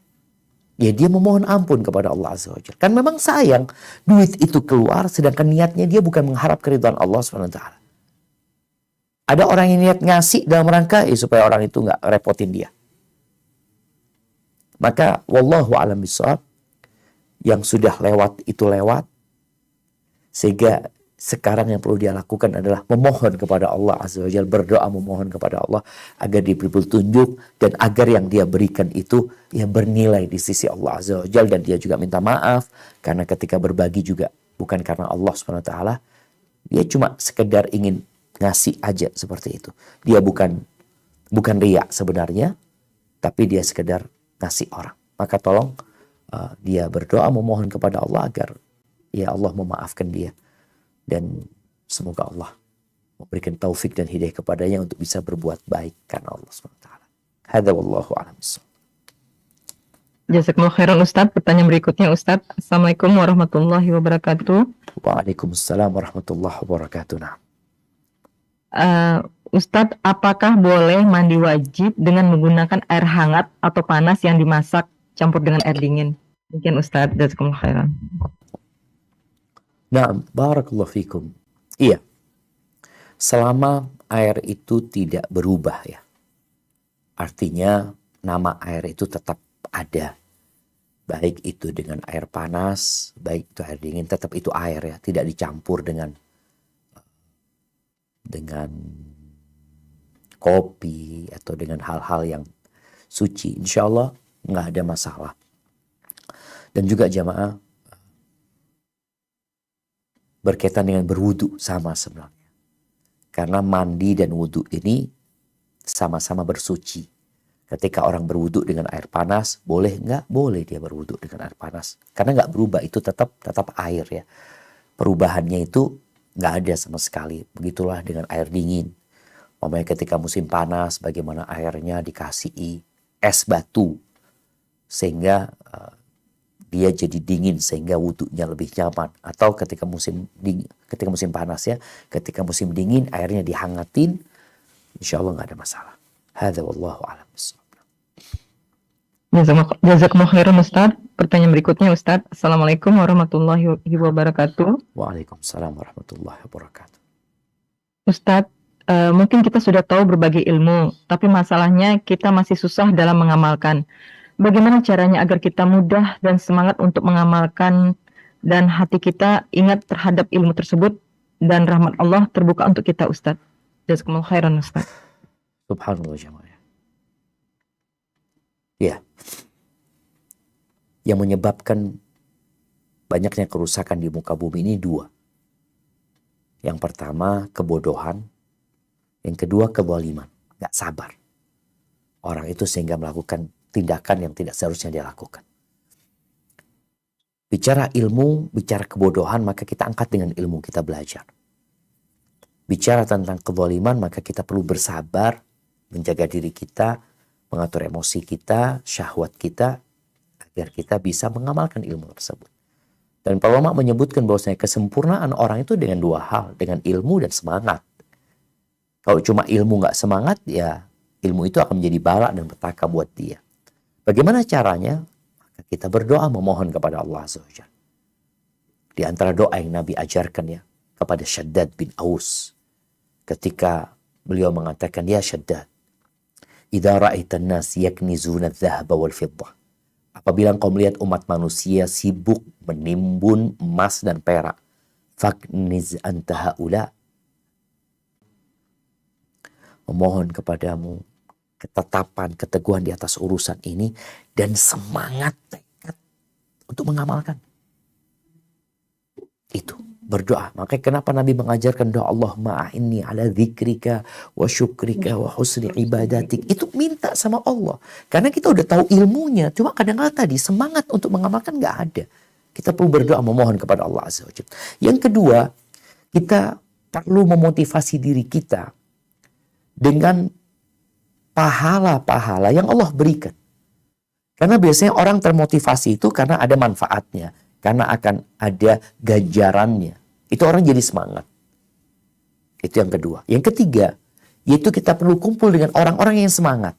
Ya dia memohon ampun kepada Allah Azza wa Jalla. Kan memang sayang duit itu keluar sedangkan niatnya dia bukan mengharap keridhaan Allah SWT. Ada orang yang niat ngasih dalam rangka supaya orang itu nggak repotin dia. Maka wallahu a'lam bishawab, yang sudah lewat itu lewat. Sehingga sekarang yang perlu dia lakukan adalah memohon kepada Allah Azza wa Jalla, berdoa memohon kepada Allah agar diberi petunjuk dan agar yang dia berikan itu ya bernilai di sisi Allah Azza wa Jalla, dan dia juga minta maaf karena ketika berbagi juga bukan karena Allah SWT, dia cuma sekedar ingin ngasih aja seperti itu. Dia bukan riya sebenarnya, tapi dia sekedar ngasih orang. Maka tolong dia berdoa memohon kepada Allah agar ya Allah memaafkan dia. Dan semoga Allah memberikan taufik dan hidayah kepadanya untuk bisa berbuat baik karena Allah SWT. Hadza wallahu a'lam bishawab. Jazakumullah khairan Ustadz. Pertanyaan berikutnya Ustadz. Assalamualaikum warahmatullahi wabarakatuh. Waalaikumsalam warahmatullahi wabarakatuh. Nah, Ustadz, apakah boleh mandi wajib dengan menggunakan air hangat atau panas yang dimasak campur dengan air dingin? Mungkin Ustadz. Jazakumullah khairan. nah, barakallahu fikum. Iya. Selama air itu tidak berubah ya. Artinya nama air itu tetap ada. Baik itu dengan air panas, baik itu air dingin, tetap itu air ya. Tidak dicampur dengan kopi atau dengan hal-hal yang suci. Insya Allah nggak ada masalah. Dan juga jamaah, berkaitan dengan berwudu sama sebenarnya. Karena mandi dan wudu ini sama-sama bersuci. Ketika orang berwudu dengan air panas, boleh nggak? Boleh dia berwudu dengan air panas. Karena nggak berubah, itu tetap air ya. Perubahannya itu nggak ada sama sekali. Begitulah dengan air dingin. Umpamanya ketika musim panas, bagaimana airnya dikasih es batu. Sehingga dia jadi dingin sehingga wudunya lebih nyaman. Atau ketika musim panas ya, ketika musim dingin airnya dihangatin, insya Allah nggak ada masalah. Hadza wallahu a'lam bishawab. Jazakumullah khairan Ustadz. Pertanyaan berikutnya Ustadz. Assalamualaikum warahmatullahi wabarakatuh. Waalaikumsalam warahmatullahi wabarakatuh. Ustadz, mungkin kita sudah tahu berbagai ilmu, tapi masalahnya kita masih susah dalam mengamalkan. Bagaimana caranya agar kita mudah dan semangat untuk mengamalkan dan hati kita ingat terhadap ilmu tersebut dan rahmat Allah terbuka untuk kita Ustadz. Jazakumullah khairan Ustadz. Subhanallah jamaah. Ya. Yang menyebabkan banyaknya kerusakan di muka bumi ini dua. Yang pertama kebodohan, yang kedua kezaliman, nggak sabar. Orang itu sehingga melakukan tindakan yang tidak seharusnya dia lakukan. Bicara ilmu, bicara kebodohan, maka kita angkat dengan ilmu, kita belajar. Bicara tentang kezaliman, maka kita perlu bersabar, menjaga diri kita, mengatur emosi kita, syahwat kita, agar kita bisa mengamalkan ilmu tersebut. Dan para ulama menyebutkan bahwasanya kesempurnaan orang itu dengan dua hal, dengan ilmu dan semangat. Kalau cuma ilmu nggak semangat, ya ilmu itu akan menjadi bala dan petaka buat dia. Bagaimana caranya? Maka kita berdoa memohon kepada Allah Azza wa Jalla. Di antara doa yang Nabi ajarkan ya kepada Shaddad bin Aus, ketika beliau mengatakan, ya Shaddad, idza ra'aitan nas yaknizuna adh-dhahaba wal fiddah. Apabila engkau melihat umat manusia sibuk menimbun emas dan perak, fakniz anta haula. Memohon kepadamu ketetapan, keteguhan di atas urusan ini dan semangat tekad untuk mengamalkan. Itu berdoa. Makanya kenapa Nabi mengajarkan doa Allahumma a'inni ala dzikrika wa syukrika wa husni ibadatik. Itu minta sama Allah. Karena kita udah tahu ilmunya. Cuma kadang-kadang tadi semangat untuk mengamalkan nggak ada. Kita perlu berdoa memohon kepada Allah Azza wa Jalla. Yang kedua, kita perlu memotivasi diri kita dengan pahala-pahala yang Allah berikan. Karena biasanya orang termotivasi itu karena ada manfaatnya. Karena akan ada ganjarannya. Itu orang jadi semangat. Itu yang kedua. Yang ketiga, yaitu kita perlu kumpul dengan orang-orang yang semangat.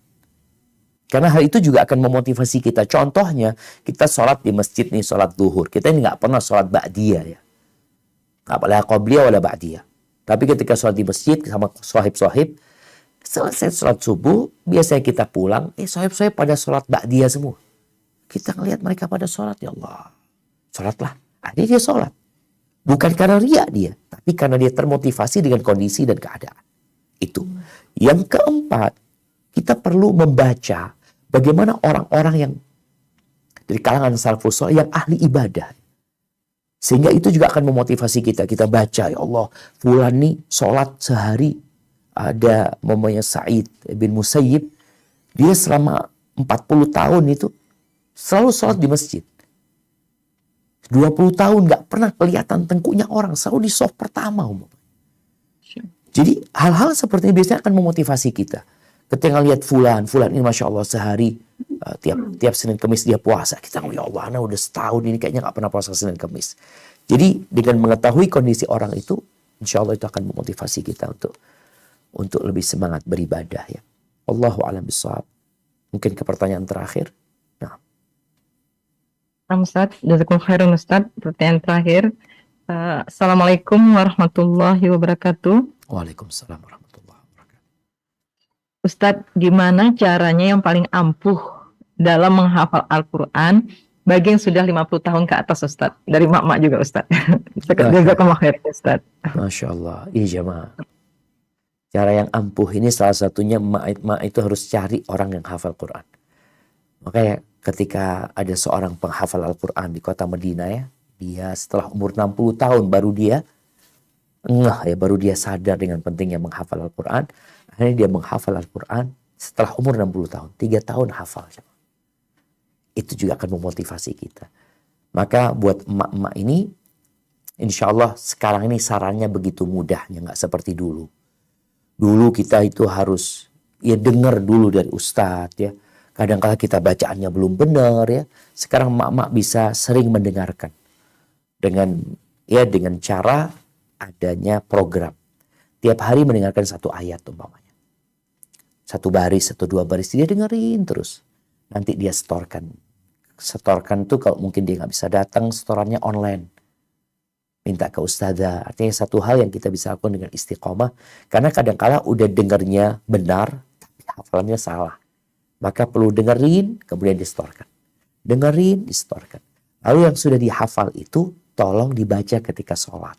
Karena hal itu juga akan memotivasi kita. Contohnya, kita sholat di masjid nih, sholat duhur. Kita ini nggak pernah sholat ba'diyah ya. Nggak pernah qobliyah wala ba'diyah. Tapi ketika sholat di masjid sama sohib-sohib, selesai sholat subuh, biasanya kita pulang, sohib-sohib pada sholat ba'diyah semua. Kita ngelihat mereka pada sholat, ya Allah. Sholatlah. Akhirnya dia sholat. Bukan karena riya dia. Tapi karena dia termotivasi dengan kondisi dan keadaan. Itu. Yang keempat, kita perlu membaca bagaimana orang-orang yang dari kalangan salafus shalih yang ahli ibadah. Sehingga itu juga akan memotivasi kita. Kita baca, ya Allah, fulan nih sholat sehari. Ada mamanya Sa'id bin Musayyib. Dia selama 40 tahun itu selalu sholat di masjid. 20 tahun gak pernah kelihatan tengkuknya orang. Selalu di soft pertama. Jadi hal-hal seperti ini biasanya akan memotivasi kita. Ketika lihat fulan ini Masya Allah sehari tiap Senin Kemis dia puasa. Kita ngomong, ya Allah, udah setahun ini kayaknya gak pernah puasa Senin Kemis. Jadi dengan mengetahui kondisi orang itu, insya Allah itu akan memotivasi kita untuk lebih semangat beribadah ya. Allahu a'lam bishawab. Mungkin ke pertanyaan terakhir. Ustaz, jazakum khairan Ustaz. Pertanyaan terakhir. Assalamualaikum warahmatullahi wabarakatuh. Waalaikumsalam warahmatullahi wabarakatuh. Ustaz, gimana caranya yang paling ampuh dalam menghafal Al-Quran bagi yang sudah 50 tahun ke atas Ustaz? Dari mak-mak juga Ustaz. Jazakum khairan Ustaz. Masya Allah. Iya jemaah. Cara yang ampuh ini salah satunya mak itu harus cari orang yang hafal Quran. Makanya ketika ada seorang penghafal Al-Quran di kota Madinah ya, dia setelah umur 60 tahun baru dia sadar dengan pentingnya menghafal Al-Quran. Akhirnya dia menghafal Al-Quran setelah umur 60 tahun, 3 tahun hafal. Itu juga akan memotivasi kita. Maka buat emak-emak ini, insya Allah sekarang ini sarannya begitu mudahnya, nggak seperti dulu. Dulu kita itu harus ya dengar dulu dari ustadz ya. Kadang-kala kita bacaannya belum benar ya. Sekarang emak-emak bisa sering mendengarkan dengan cara adanya program. Tiap hari mendengarkan satu ayat umpamanya. Satu baris, satu dua baris dia dengerin terus. Nanti dia setorkan. Setorkan tuh kalau mungkin dia nggak bisa datang, setorannya online. Minta ke ustazah. Artinya satu hal yang kita bisa lakukan dengan istiqomah. Karena kadang-kala udah dengarnya benar, tapi hafalannya salah. Maka perlu dengerin, kemudian distorkan. Dengerin, distorkan. Lalu yang sudah dihafal itu, tolong dibaca ketika sholat.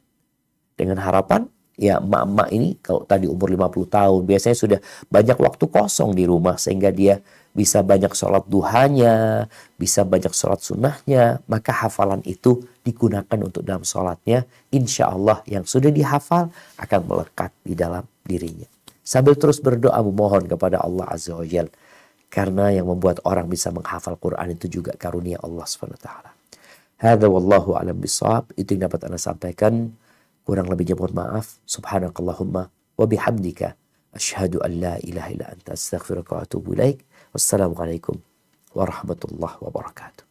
Dengan harapan, ya emak-emak ini, kalau tadi umur 50 tahun, biasanya sudah banyak waktu kosong di rumah, sehingga dia bisa banyak sholat duhanya, bisa banyak sholat sunnahnya, maka hafalan itu digunakan untuk dalam sholatnya. Insya Allah yang sudah dihafal akan melekat di dalam dirinya. Sambil terus berdoa memohon kepada Allah Azza wa Jalla. Karena yang membuat orang bisa menghafal Quran itu juga karunia Allah SWT. Hadza wallahu a'lam bishawab. Itu yang dapat Anda sampaikan. Kurang lebihnya mohon maaf. Subhanakallahumma wa bihamdika. Asyhadu an la ilaha illa anta astaghfiruka wa atubu ilaik. Wassalamualaikum warahmatullahi wabarakatuh.